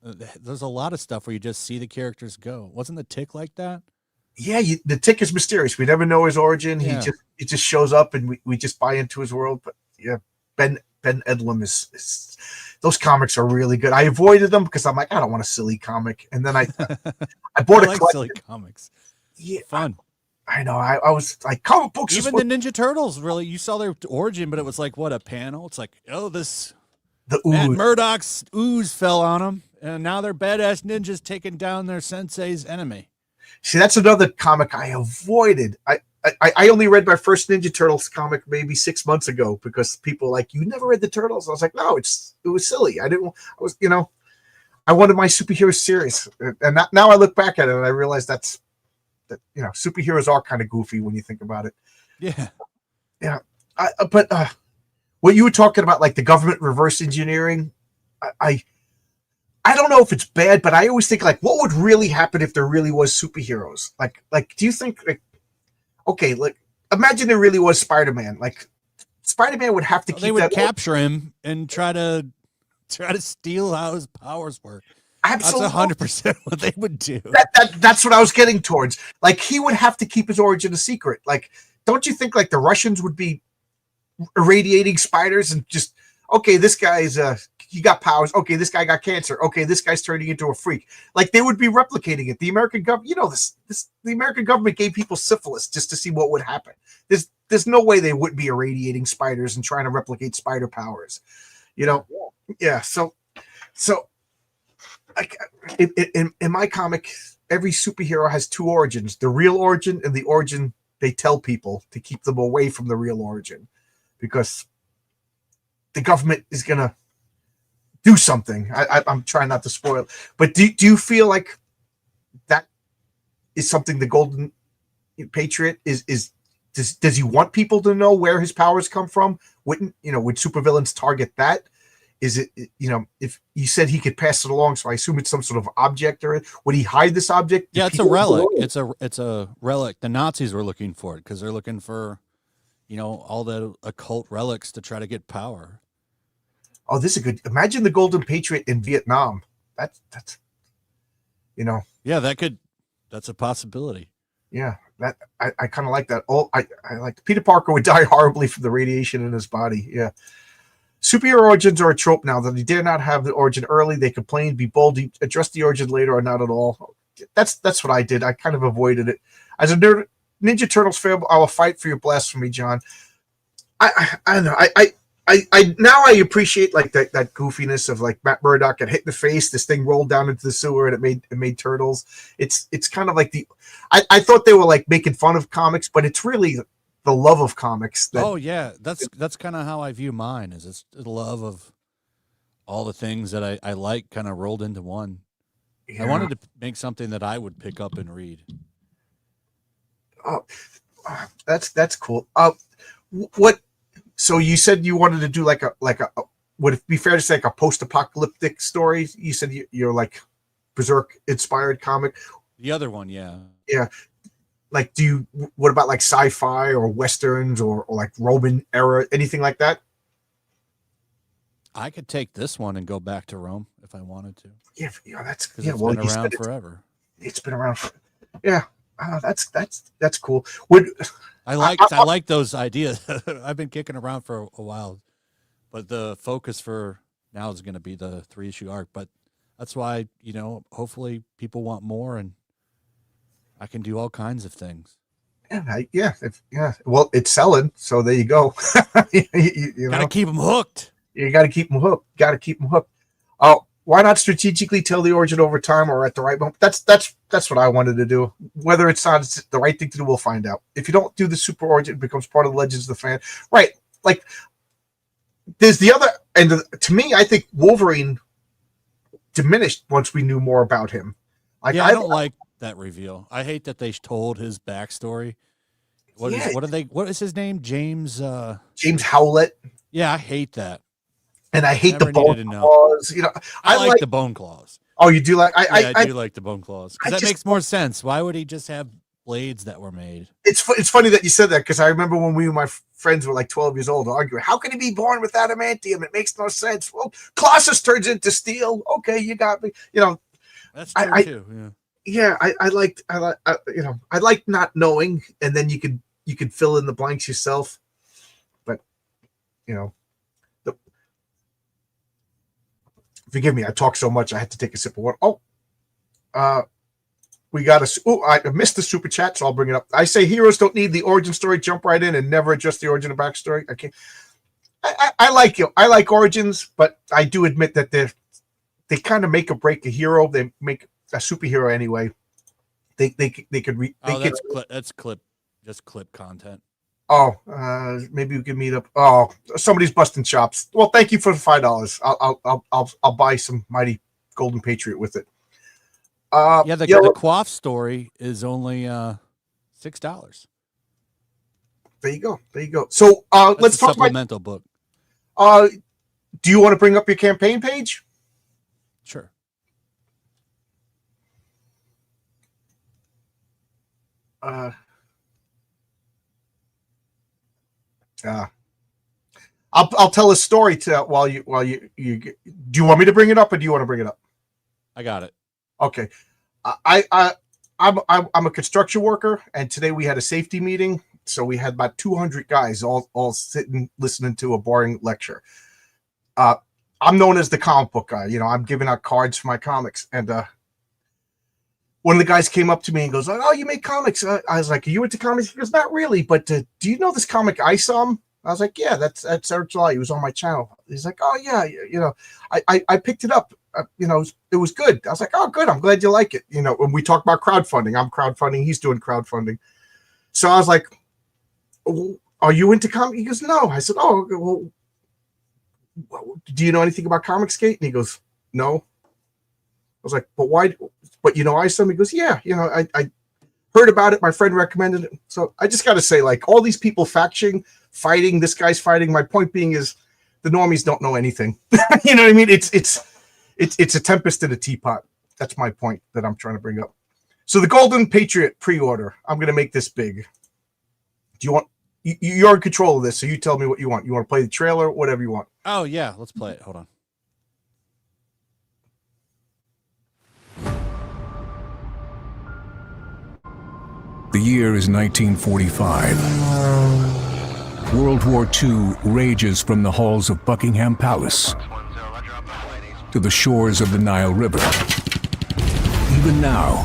There's a lot of stuff where you just see the characters go. Wasn't the Tick like that? Yeah, the Tick is mysterious. We never know his origin. Yeah. He just shows up and we just buy into his world. But yeah, Ben Edlund is those comics are really good. I avoided them because I'm like, I don't want a silly comic. And then I bought I a like silly comics. Yeah, fun. I know. I was like, comic books. Even the Ninja Turtles, really, you saw their origin, but it was like what, a panel? It's like, oh, the Matt Murdock's ooze fell on them, and now they're badass ninjas taking down their sensei's enemy. See, that's another comic I avoided. I only read my first Ninja Turtles comic maybe 6 months ago because people were like, you never read the Turtles? I was like, no, it was silly. I wanted my superhero series. And now I look back at it and I realize that, you know, superheroes are kind of goofy when you think about it. Yeah. Yeah. But what you were talking about, like the government reverse engineering, I don't know if it's bad, but I always think like, what would really happen if there really was superheroes? Like, do you think okay, like imagine there really was Spider-Man. Like Spider-Man would have to They would capture him and try to steal how his powers work. Absolutely. That's 100% what they would do. That's what I was getting towards. Like he would have to keep his origin a secret. Like, don't you think like the Russians would be irradiating spiders and just, okay, this guy's he got powers. Okay, this guy got cancer. Okay, this guy's turning into a freak. Like they would be replicating it. The American government, you know, the American government gave people syphilis just to see what would happen. There's no way they wouldn't be irradiating spiders and trying to replicate spider powers. You know, yeah. So like in my comic, every superhero has two origins: the real origin and the origin they tell people to keep them away from the real origin, because the government is gonna do something. I'm trying not to spoil, but do you feel like that is something the Golden Patriot does he want people to know where his powers come from? Would supervillains target that? Is it, you know, if you said he could pass it along, so I assume it's some sort of object, or would he hide this object? Yeah, it's a relic. It's a relic. The Nazis were looking for it because they're looking for, you know, all the occult relics to try to get power. Oh, this is a good. Imagine the Golden Patriot in Vietnam. That's you know. Yeah, that's a possibility. Yeah, that I kind of like that. Oh, I like Peter Parker would die horribly from the radiation in his body. Yeah. Superhero origins are a trope now. That they dare not have the origin early. They complain, be bold, address the origin later, or not at all. That's what I did. I kind of avoided it. As a Ninja Turtles fan, I will fight for your blasphemy, John. I don't know. I now I appreciate like that goofiness of like Matt Murdock got hit in the face. This thing rolled down into the sewer and it made turtles. It's kind of like I thought they were like making fun of comics, but it's really the love of comics. Oh yeah, that's kind of how I view mine. Is it's the love of all the things that I like kind of rolled into one. Yeah. I wanted to make something that I would pick up and read. Oh, that's cool. What? So you said you wanted to do like a would it be fair to say like a post-apocalyptic story? You said you're like Berserk inspired comic. The other one, yeah. Yeah. Like, what about like sci-fi or westerns or like Roman era, anything like that? I could take this one and go back to Rome if I wanted to. Yeah, that's because it's been around forever. It's been around. Yeah, that's cool. Would I like those ideas. I've been kicking around for a while, but the focus for now is going to be the 3-issue arc. But that's why, hopefully people want more, and I can do all kinds of things. Yeah. Well, it's selling, so there you go. you gotta keep them hooked. You got to keep them hooked. Got to keep them hooked. Oh, why not strategically tell the origin over time or at the right moment? That's what I wanted to do. Whether it's not the right thing to do, we'll find out. If you don't do the super origin, it becomes part of the Legends of the Fan. Right. Like, there's the other, and to me, I think Wolverine diminished once we knew more about him. Like, I don't like that reveal. I hate that they told his backstory. What is his name? James Howlett. Yeah, I hate that. And I hate the bone claws. I like the bone claws. Oh, you do like? I do like the bone claws because that makes more sense. Why would he just have blades that were made? It's funny that you said that because I remember when we and my friends were like 12 years old arguing, how can he be born with adamantium? It makes no sense. Well, Colossus turns into steel. Okay, you got me. That's true too. Yeah. I like not knowing, and then you could fill in the blanks yourself. But forgive me, I talk so much I had to take a sip of water. We got I missed the super chat, so I'll bring it up. I say heroes don't need the origin story, jump right in and never adjust the origin or backstory. I can't. I like you. I like origins, but I do admit that they kind of make or break a hero. They make a superhero anyway. They could read. That's clip content. Oh, maybe we can meet up. Oh, somebody's busting chops. Well, thank you for the $5. I'll buy some Mighty Golden Patriot with it. The Quaff story is only $6. There you go. So let's talk supplemental book. Do you want to bring up your campaign page? Sure. I'll tell a story while you do you want me to bring it up or do you want to bring it up? I got it. Okay. I'm a construction worker, and today we had a safety meeting. So we had about 200 guys all sitting listening to a boring lecture. I'm known as the comic book guy. I'm giving out cards for my comics, and one of the guys came up to me and goes, "Oh, you make comics?" I was like, "Are you into comics?" He goes, "Not really, but do you know this comic Isom?" I was like, "Yeah, that's Eric July. He was on my channel." He's like, "Oh yeah, I picked it up. It was good." I was like, "Oh, good. I'm glad you like it." When we talk about crowdfunding, I'm crowdfunding. He's doing crowdfunding. So I was like, "Are you into comics?" He goes, "No." I said, "Oh, well, do you know anything about Comicsgate?" And he goes, "No." I was like, "But why? But Isom?" He goes, "Yeah, I heard about it. My friend recommended it." So I just got to say, like, all these people fighting, this guy's fighting. My point being is the normies don't know anything. You know what I mean? It's a tempest in a teapot. That's my point that I'm trying to bring up. So the Golden Patriot pre-order, I'm going to make this big. Do you want, you're in control of this, so you tell me what you want. You want to play the trailer, whatever you want. Oh, yeah, let's play it. Hold on. The year is 1945. World War II rages from the halls of Buckingham Palace to the shores of the Nile River. Even now,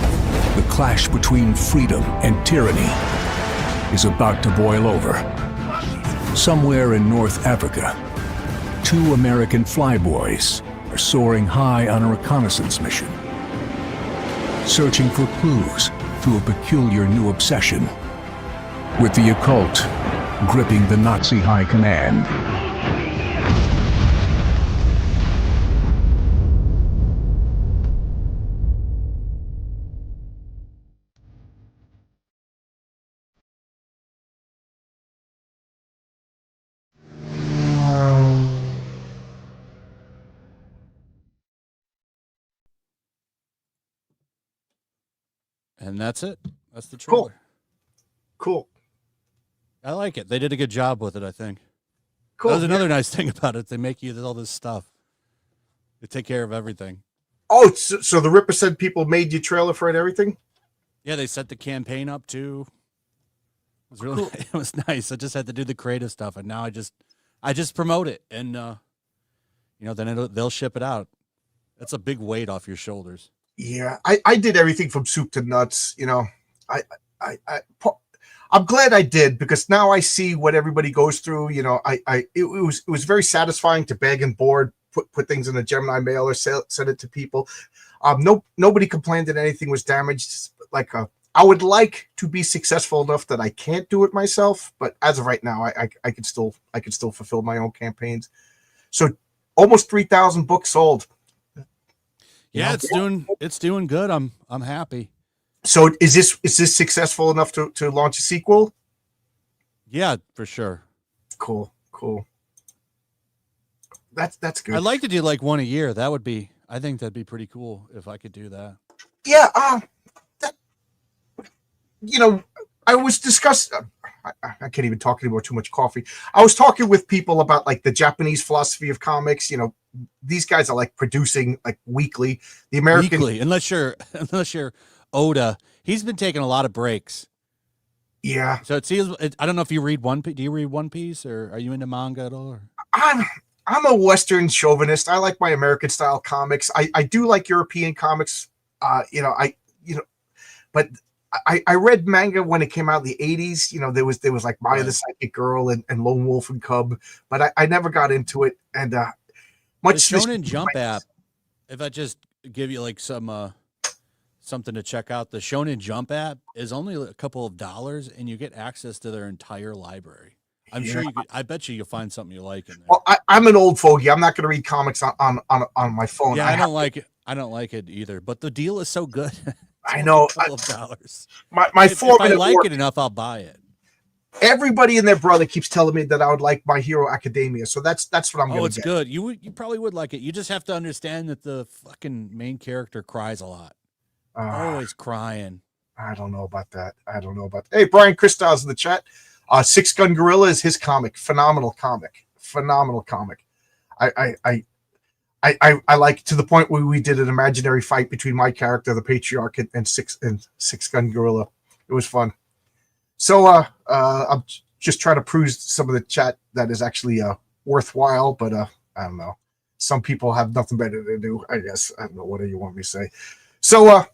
the clash between freedom and tyranny is about to boil over. Somewhere in North Africa, 2 American flyboys are soaring high on a reconnaissance mission, searching for clues to a peculiar new obsession with the occult gripping the Nazi high command. And that's it. That's the trailer. Cool. I like it. They did a good job with it, I think. Cool. That was another nice thing about it. They make you all this stuff. They take care of everything. Oh, so the Ripper said people made you trailer for it and everything? Yeah, they set the campaign up too. It was really it was nice. I just had to do the creative stuff, and now I just promote it, and then they'll ship it out. That's a big weight off your shoulders. Yeah, I did everything from soup to nuts. I'm glad I did, because now I see what everybody goes through. It was very satisfying to bag and board, put things in a Gemini mailer, send it to people. Nobody complained that anything was damaged. I would like to be successful enough that I can't do it myself, but as of right now, I can still fulfill my own campaigns. So almost 3,000 books sold. Yeah, it's doing good. I'm happy. So is this successful enough to launch a sequel? Yeah, for sure. Cool. That's good. I'd like to do like one a year. I think that'd be pretty cool if I could do that. Yeah. I was discussing. I can't even talk anymore. Too much coffee. I was talking with people about like the Japanese philosophy of comics. These guys are like producing like weekly. The American weekly, unless you're Oda, he's been taking a lot of breaks. Yeah. So it seems. I don't know if you read One Piece. Do you read One Piece, or are you into manga at all? Or? I'm a Western chauvinist. I like my American style comics. I do like European comics. But I read manga when it came out in the 80s. There was like Maya the Psychic Girl and Lone Wolf and Cub, but I never got into it. And much the Shonen Jump app. If I just give you like some something to check out, the Shonen Jump app is only a couple of dollars, and you get access to their entire library. I'm sure you could. I bet you'll find something you like in there. Well, I'm an old fogey. I'm not going to read comics on my phone. Yeah, I don't like it. I don't like it either. But the deal is so good. I know. A couple of dollars. If I like it enough, I'll buy it. Everybody and their brother keeps telling me that I would like My Hero Academia, so that's what I'm going to get. It's good. You probably would like it. You just have to understand that the fucking main character cries a lot. Always crying. I don't know about that. Hey, Brian Christow's in the chat. Six Gun Gorilla is his comic. Phenomenal comic. I like, to the point where we did an imaginary fight between my character, the Patriot, and Six Gun Gorilla. It was fun. So I'm just trying to prove some of the chat that is actually worthwhile, but I don't know. Some people have nothing better to do, I guess. I don't know. What do you want me to say? So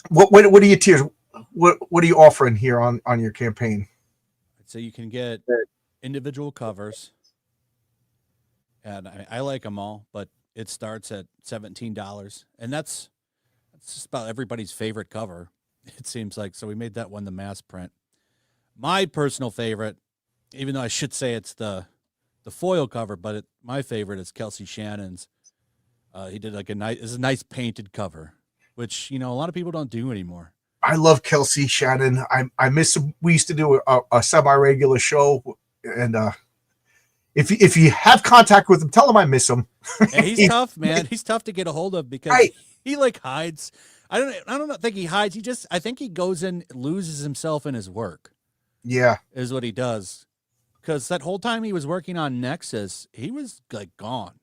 what are your tiers? What are you offering here on your campaign? So you can get individual covers, and I like them all, but it starts at $17, and that's just about everybody's favorite cover, it seems like. So we made that one the mass print. My personal favorite, even though I should say it's the foil cover, but my favorite is Kelsey Shannon's. He did like a nice painted cover, which a lot of people don't do anymore. I love Kelsey Shannon. I miss him. We used to do a semi-regular show, and if you have contact with him, tell him I miss him. And he's tough, man. He's tough to get a hold of because he like hides. I don't think he hides. I think he goes in, loses himself in his work. Yeah, is what he does. Because that whole time he was working on Nexus, he was like gone.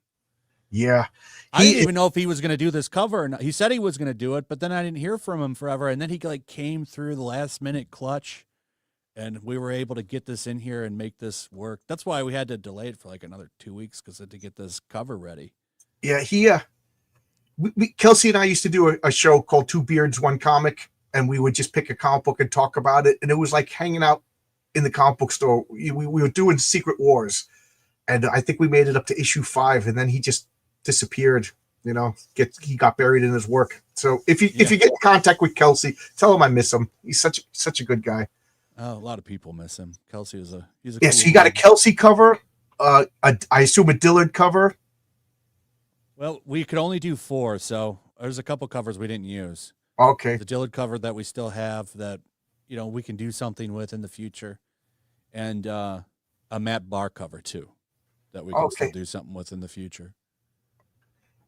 Yeah. I didn't even know if he was going to do this cover or not. He said he was going to do it, but then I didn't hear from him forever. And then he like came through the last minute clutch, and we were able to get this in here and make this work. That's why we had to delay it for like another 2 weeks, because I had to get this cover ready. Yeah. Kelsey and I used to do a show called Two Beards, One Comic, and we would just pick a comic book and talk about it. And it was like hanging out in the comic book store. We were doing Secret Wars, and I think we made it up to issue 5, and then he just disappeared. He got buried in his work. So if you get in contact with Kelsey, tell him I miss him. He's such a good guy. Oh, a lot of people miss him. Kelsey he's a cool so you got a Kelsey cover, I assume a Dillard cover. Well, we could only do 4, so there's a couple covers we didn't use. Okay. The Dillard cover that we still have that we can do something with in the future, and a Matt Barr cover too that we can still do something with in the future.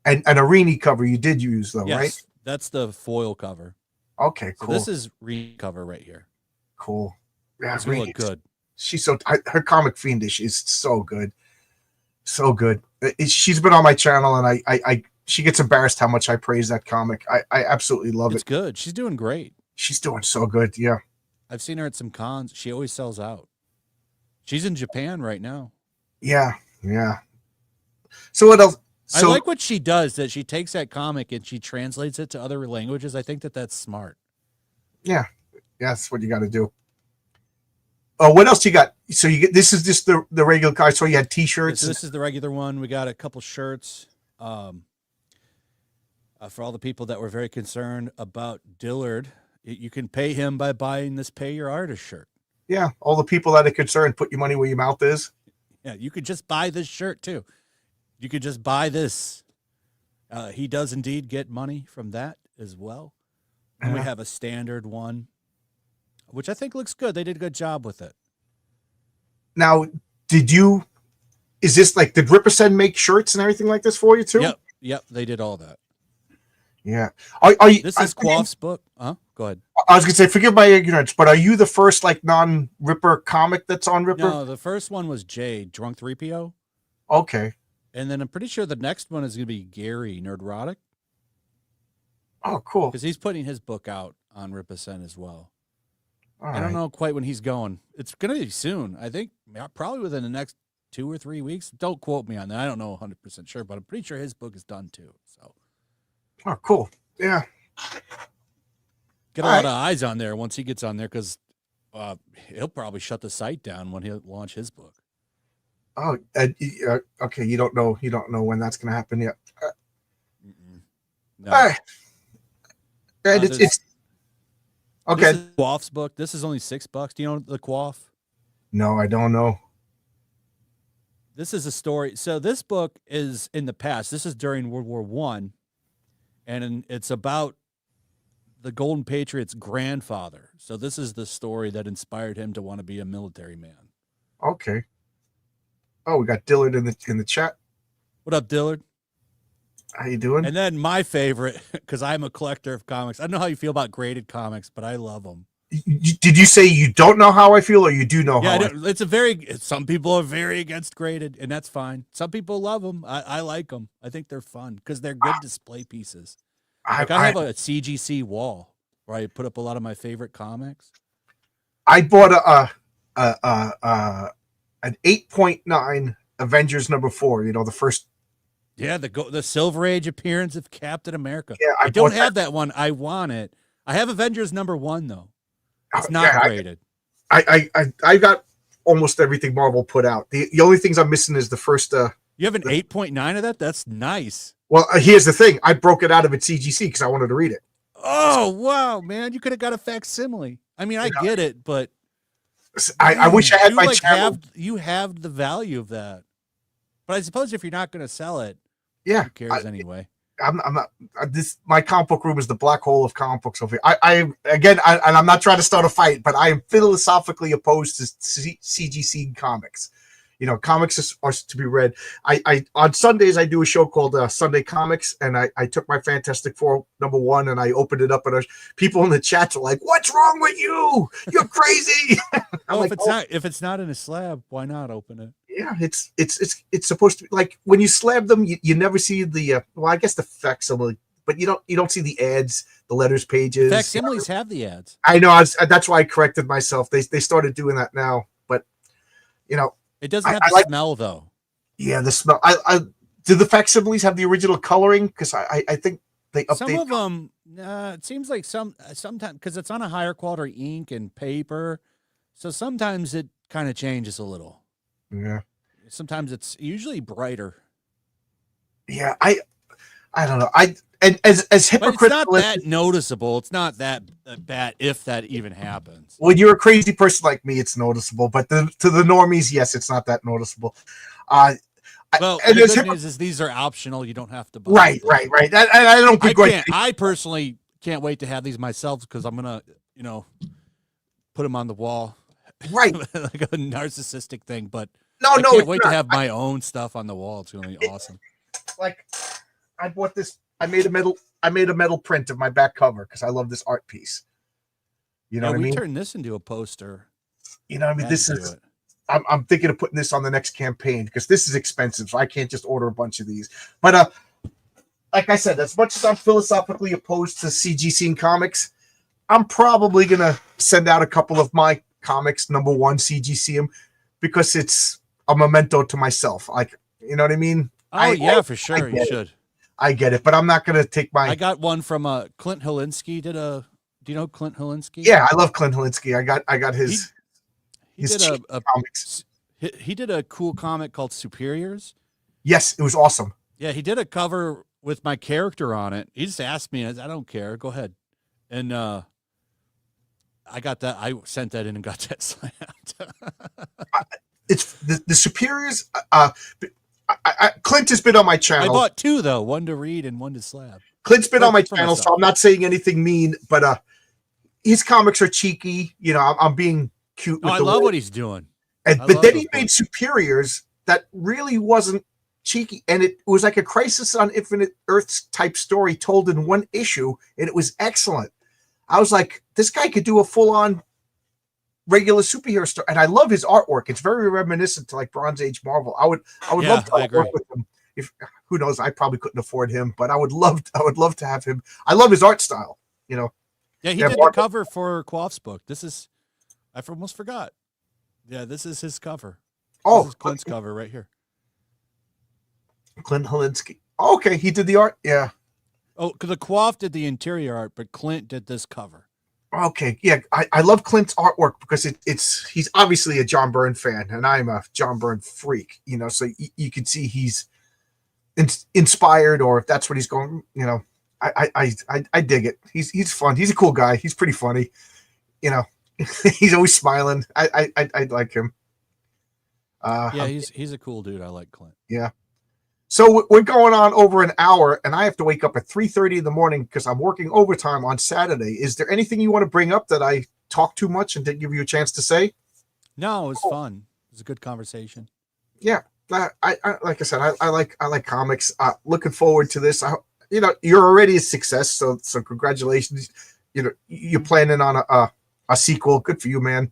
And an Arini cover you did use though, yes, right? That's the foil cover. Okay, cool. So this is Arini cover right here. Cool. Yeah, it's really good. she's so her comic fiendish is so good, so good. She's been on my channel, and I she gets embarrassed how much I praise that comic. I absolutely love it. It's good. She's doing great. She's doing so good. Yeah, I've seen her at some cons. She always sells out. She's in Japan right now. yeah, yeah. So what else? So, I like what she does, that she takes that comic and she translates it to other languages. I think that that's smart. yeah, that's what you got to do. Oh, what else you got? So you get, this is just the regular card. So you had T-shirts. So this is the regular one. We got a couple shirts. For all the people that were very concerned about Dillard, you can pay him by buying this Pay Your Artist shirt. Yeah, all the people that are concerned, put your money where your mouth is. Yeah, you could just buy this shirt too. You could just buy this. He does indeed get money from that as well. And we have a standard one, which I think looks good. They did a good job with it. Now, is this like, did Ripperson make shirts and everything like this for you too? Yep, they did all that. Yeah. Are you, this is Quaff's book. Go ahead. I was gonna say, forgive my ignorance, but are you the first like non-Ripper comic that's on Ripper? No, the first one was Jay, Drunk 3PO. Okay. And then I'm pretty sure the next one is going to be Gary, Nerdrotic. Oh, cool. Because he's putting his book out on Ripperson as well. All I don't right. know quite when he's going. It's going to be soon. I think probably within the next 2 or 3 weeks. Don't quote me on that. I don't know 100% sure, but I'm pretty sure his book is done too. So. Oh, cool. Yeah. Get a lot of eyes on there once he gets on there, because he'll probably shut the site down when he'll launch his book. Oh, okay. You don't know when that's going to happen yet. No. All right. And it's okay. This is Quaff's book. This is only $6. Do you know the Quaff? No, I don't know. This is a story. So this book is in the past. This is during World War I, and it's about the Golden Patriot's grandfather. So this is the story that inspired him to want to be a military man. Okay. Oh, we got Dillard in the chat. What up, Dillard? How you doing? And then my favorite, because I'm a collector of comics. I don't know how you feel about graded comics, but I love them. Did you say you don't know how I feel, or you do know how? Yeah, some people are very against graded, and that's fine. Some people love them. I like them. I think they're fun because they're good display pieces. I have a CGC wall where I put up a lot of my favorite comics. I bought an 8.9 Avengers #4. You know, the first. Yeah, the Silver Age appearance of Captain America. Yeah, I don't have that one. I want it. I have Avengers #1 though. It's not graded. I got almost everything Marvel put out. The only things I'm missing is the first. You have an 8.9 of that? That's nice. Well, here's the thing. I broke it out of its CGC because I wanted to read it. Oh wow, man! You could have got a facsimile. I mean, I get it, but I wish I had my channel. You have the value of that, but I suppose if you're not going to sell it, yeah, who cares anyway? I'm not. My comic book room is the black hole of comic books over here. And I'm not trying to start a fight, but I am philosophically opposed to CGC comics. You know, comics are to be read. I on Sundays I do a show called Sunday Comics, and I took my Fantastic Four #1 and I opened it up, and people in the chats are like, "What's wrong with you? You're crazy." Oh, like, if it's not in a slab, why not open it? Yeah, it's supposed to be like when you slab them, you never see the well, I guess the facsimile, but you don't see the ads, the letters pages. Facsimiles have the ads. I know. That's why I corrected myself. They started doing that now, but you know. It doesn't have the smell, though. Yeah, the smell. Do the facsimiles have the original coloring? Because I think they update. Some of them, it seems like sometimes, because it's on a higher quality ink and paper, so sometimes it kind of changes a little. Yeah. Sometimes it's usually brighter. Yeah, I don't know. And as hypocritical, but it's not that noticeable. It's not that bad if that even happens. When you're a crazy person like me, it's noticeable. But to the normies, yes, it's not that noticeable. Well, the good news is these are optional. You don't have to buy. Right. I don't think I personally can't wait to have these myself because I'm gonna, put them on the wall. Right, like a narcissistic thing. But I can't wait to have my own stuff on the wall. It's gonna be awesome. Like, I bought this. I made a metal print of my back cover because I love this art piece. You know what I mean? We turned this into a poster. You know what I mean? This is I'm thinking of putting this on the next campaign because this is expensive, so I can't just order a bunch of these. But like I said, as much as I'm philosophically opposed to CGC in comics, I'm probably gonna send out a couple of my comics, number one CGC them, because it's a memento to myself. Like, you know what I mean? Oh yeah, for sure. You should. I get it, but I'm not gonna take my. I got one from Clint Helinski. Do you know Clint Helinski? Yeah, I love Clint Helinski. I got his. He did a comics. He did a cool comic called Superiors. Yes, it was awesome. Yeah, he did a cover with my character on it. He just asked me, I don't care. Go ahead. And I got that. I sent that in and got that slammed. It's the Superiors. Clint has been on my channel. I bought two though, one to read and one to slab. Clint's been on my channel, so I'm not saying anything mean, but his comics are cheeky. You know, I'm being cute. I love what he's doing. But then he made Superiors that really wasn't cheeky, and it was like a Crisis on Infinite Earths type story told in one issue, and it was excellent. I was like, this guy could do a full-on regular superhero story, and I love his artwork. It's very reminiscent to like Bronze Age Marvel. I would love to work with him. If who knows, I probably couldn't afford him, but I would love to have him. I love his art style. You know. Yeah, he did the cover for Quaff's book. I almost forgot. Yeah, this is his cover. Oh, this is Clint's cover right here. Clint Helinski. Oh, okay, he did the art. Yeah. Oh, because the Quaff did the interior art, but Clint did this cover. Okay, yeah, I love Clint's artwork because he's obviously a John Byrne fan, and I'm a John Byrne freak. You know, so you can see he's inspired, or if that's what he's going. You know, I dig it. He's fun. He's a cool guy. He's pretty funny. You know, he's always smiling. I like him. Yeah, he's a cool dude. I like Clint. Yeah. So we're going on over an hour, and I have to wake up at 3:30 in the morning because I'm working overtime on Saturday. Is there anything you want to bring up that I talked too much and didn't give you a chance to say? No, it was fun. It was a good conversation. Yeah, I like I said, I like comics. Looking forward to this. You know, you're already a success, so congratulations. You know, you're planning on a sequel. Good for you, man.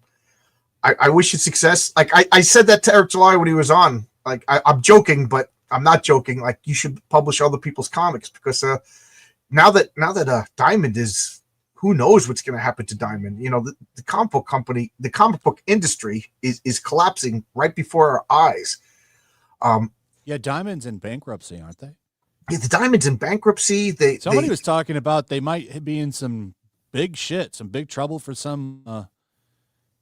I wish you success. Like I said that to Eric July when he was on. Like I'm joking, but I'm not joking. Like you should publish other people's comics because now that Diamond is, who knows what's going to happen to Diamond? You know, the comic book company, the comic book industry is collapsing right before our eyes. Yeah, Diamond's in bankruptcy, aren't they? Yeah, the Diamond's in bankruptcy. Somebody was talking about they might be in some big shit, some big trouble for some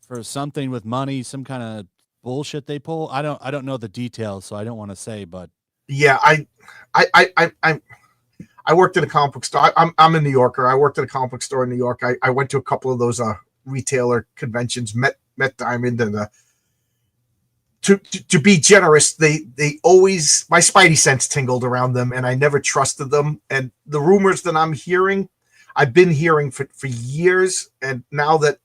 for something with money, some kind of bullshit they pull. I don't know the details, so I don't want to say, but yeah, I worked at a comic book store. I'm a New Yorker. I worked at a comic book store in New York. I went to a couple of those retailer conventions, met Diamond, and to be generous, they always, my spidey sense tingled around them, and I never trusted them. And the rumors that I'm hearing, I've been hearing for years, and now that,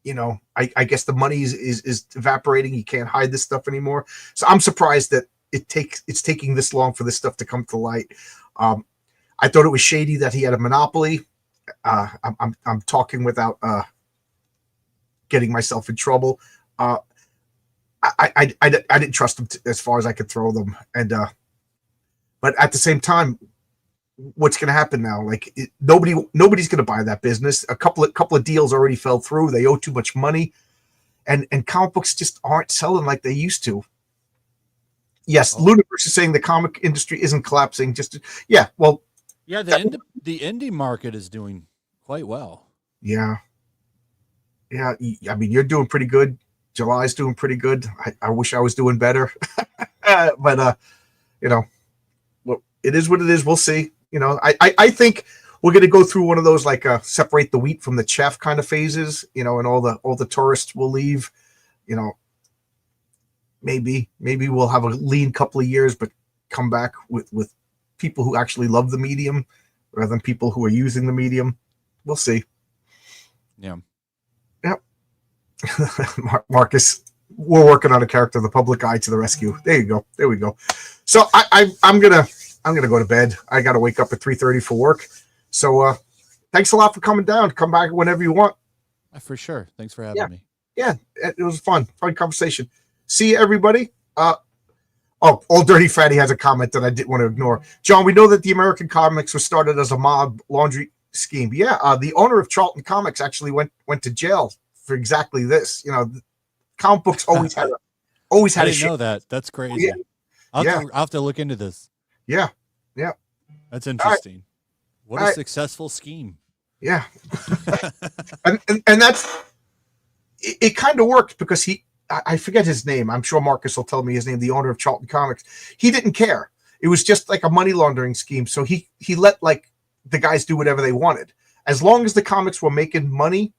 you know, I guess the money is evaporating. You can't hide this stuff anymore. So I'm surprised that it's taking this long for this stuff to come to light. I thought it was shady that he had a monopoly. I'm talking without getting myself in trouble. I didn't trust them as far as I could throw them, and but at the same time, what's going to happen now? Like nobody's going to buy that business. A couple of deals already fell through. They owe too much money, and comic books just aren't selling like they used to. Yes, Ludacris is saying the comic industry isn't collapsing. The indie market is doing quite well. Yeah. I mean, you're doing pretty good. July's doing pretty good. I wish I was doing better, but you know, well, it is what it is. We'll see. You know, I think we're going to go through one of those like separate the wheat from the chaff kind of phases. You know, and all the tourists will leave. You know, maybe we'll have a lean couple of years, but come back with people who actually love the medium rather than people who are using the medium. We'll see. Yeah. Yep. Marcus, we're working on a character, the public eye to the rescue. There you go. There we go. So I'm gonna go to bed. I got to wake up at 3:30 for work. So thanks a lot for coming down. Come back whenever you want. For sure. Thanks for having me. Yeah, it was fun conversation. See you, everybody. Oh, Old Dirty Fatty has a comment that I didn't want to ignore. John, we know that the American comics was started as a mob laundry scheme. Yeah, the owner of Charlton Comics actually went to jail for exactly this. You know, comic books always had I a didn't shit. know that. That's crazy. Yeah. I'll have to look into this. Yeah. That's interesting. What a right. successful scheme. Yeah. and that's it kind of worked because I forget his name. I'm sure Marcus will tell me his name, the owner of Charlton Comics. He didn't care. It was just like a money laundering scheme. So he let like the guys do whatever they wanted. As long as the comics were making money,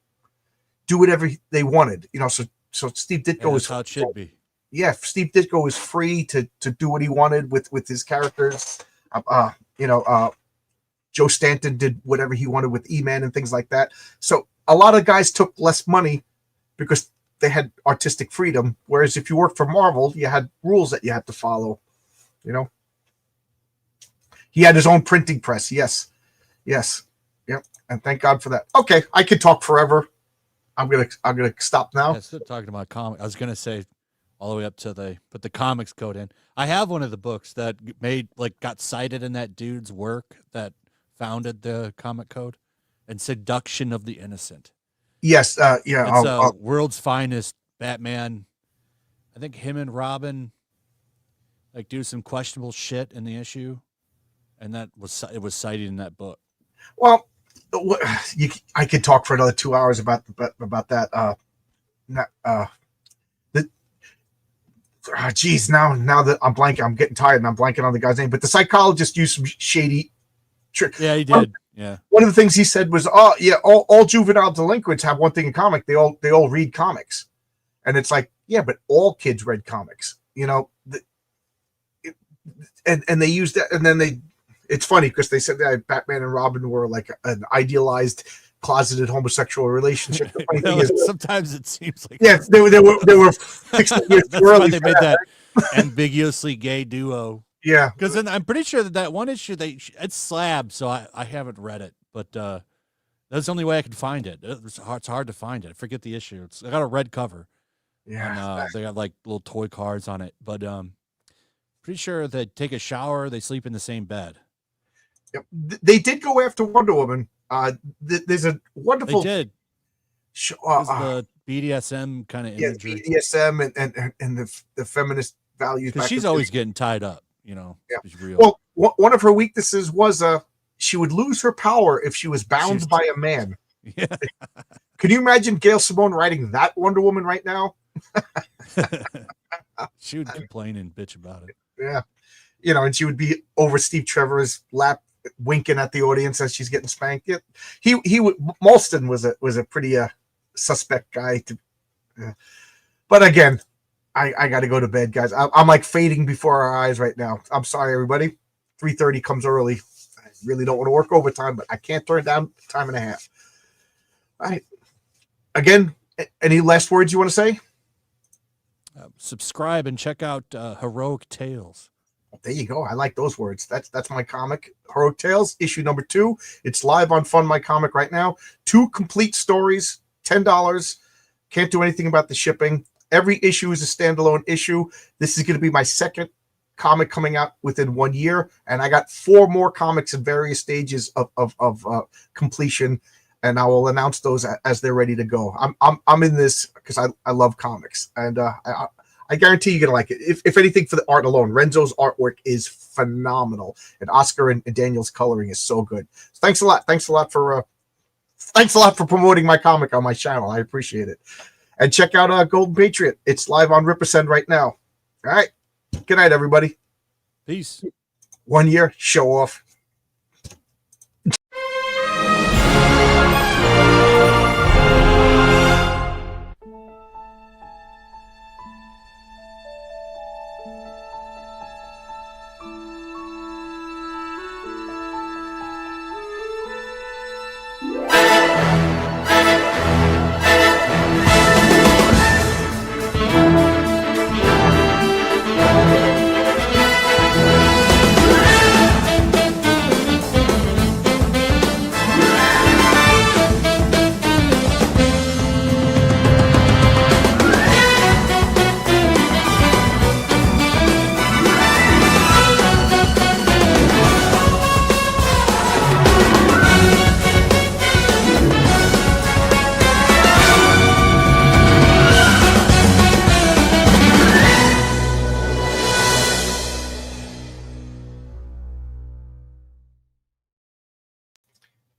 do whatever they wanted. You know, so Steve Ditko is how it should be. Yeah, Steve Ditko is free to do what he wanted with his characters. Joe Stanton did whatever he wanted with E-Man and things like that. So a lot of guys took less money because they had artistic freedom. Whereas if you worked for Marvel, you had rules that you had to follow. You know, he had his own printing press. Yes. Yep. And thank God for that. Okay, I could talk forever. I'm gonna stop now. Yeah, still talking about comic. I was gonna say all the way up to put the comics code in. I have one of the books that got cited in that dude's work that founded the comic code, and Seduction of the Innocent. Yes, yeah. It's world's finest Batman. I think him and Robin do some questionable shit in the issue, and it was cited in that book. Well, I could talk for another 2 hours about that. Geez, now that I'm blanking, I'm getting tired and I'm blanking on the guy's name. But the psychologist used some shady trick. Yeah, he did. Yeah. One of the things he said was, "Oh, yeah, all juvenile delinquents have one thing in common: they all read comics." And it's like, yeah, but all kids read comics, you know. And they used that, and then it's funny because they said that Batman and Robin were like an idealized, closeted homosexual relationship. The funny thing is, sometimes it seems like they were 16 years That's early. why they made that ambiguously gay duo. Yeah, because then I'm pretty sure that one issue it's slab, so I haven't read it, but that's the only way I can find it. It's hard to find it. I forget the issue. I got a red cover. Yeah, and, they got like little toy cards on it, but pretty sure they take a shower, they sleep in the same bed. Yep. They did go after Wonder Woman. There's a wonderful. They did. The BDSM kind of imagery. BDSM and the feminist values. Because she's always getting tied up. You know, yeah. Real. Well, one of her weaknesses was she would lose her power if she was bound by a man. Yeah. Can you imagine Gail Simone writing that Wonder Woman right now? She would complain and bitch about it. Yeah. You know, and she would be over Steve Trevor's lap, winking at the audience as she's getting spanked. Yeah. Molston was a pretty suspect guy but again, I got to go to bed, guys. I'm like fading before our eyes right now. I'm sorry, everybody. 3:30 comes early. I really don't want to work overtime, but I can't turn down time and a half. All right. Again, any last words you want to say? Subscribe and check out Heroic Tales. There you go. I like those words. That's my comic, Heroic Tales, issue number 2. It's live on Fund My Comic right now. 2 complete stories, $10. Can't do anything about the shipping. Every issue is a standalone issue. This is going to be my second comic coming out within 1 year, and I got 4 more comics in various stages of completion, and I will announce those as they're ready to go. I'm in this because I love comics, and I guarantee you're gonna like it. If anything, for the art alone, Renzo's artwork is phenomenal, and Oscar and Daniel's coloring is so good. So thanks a lot. Thanks a lot for promoting my comic on my channel. I appreciate it. And check out Golden Patriot. It's live on Rippersend right now. All right. Good night, everybody. Peace. 1 year, show off.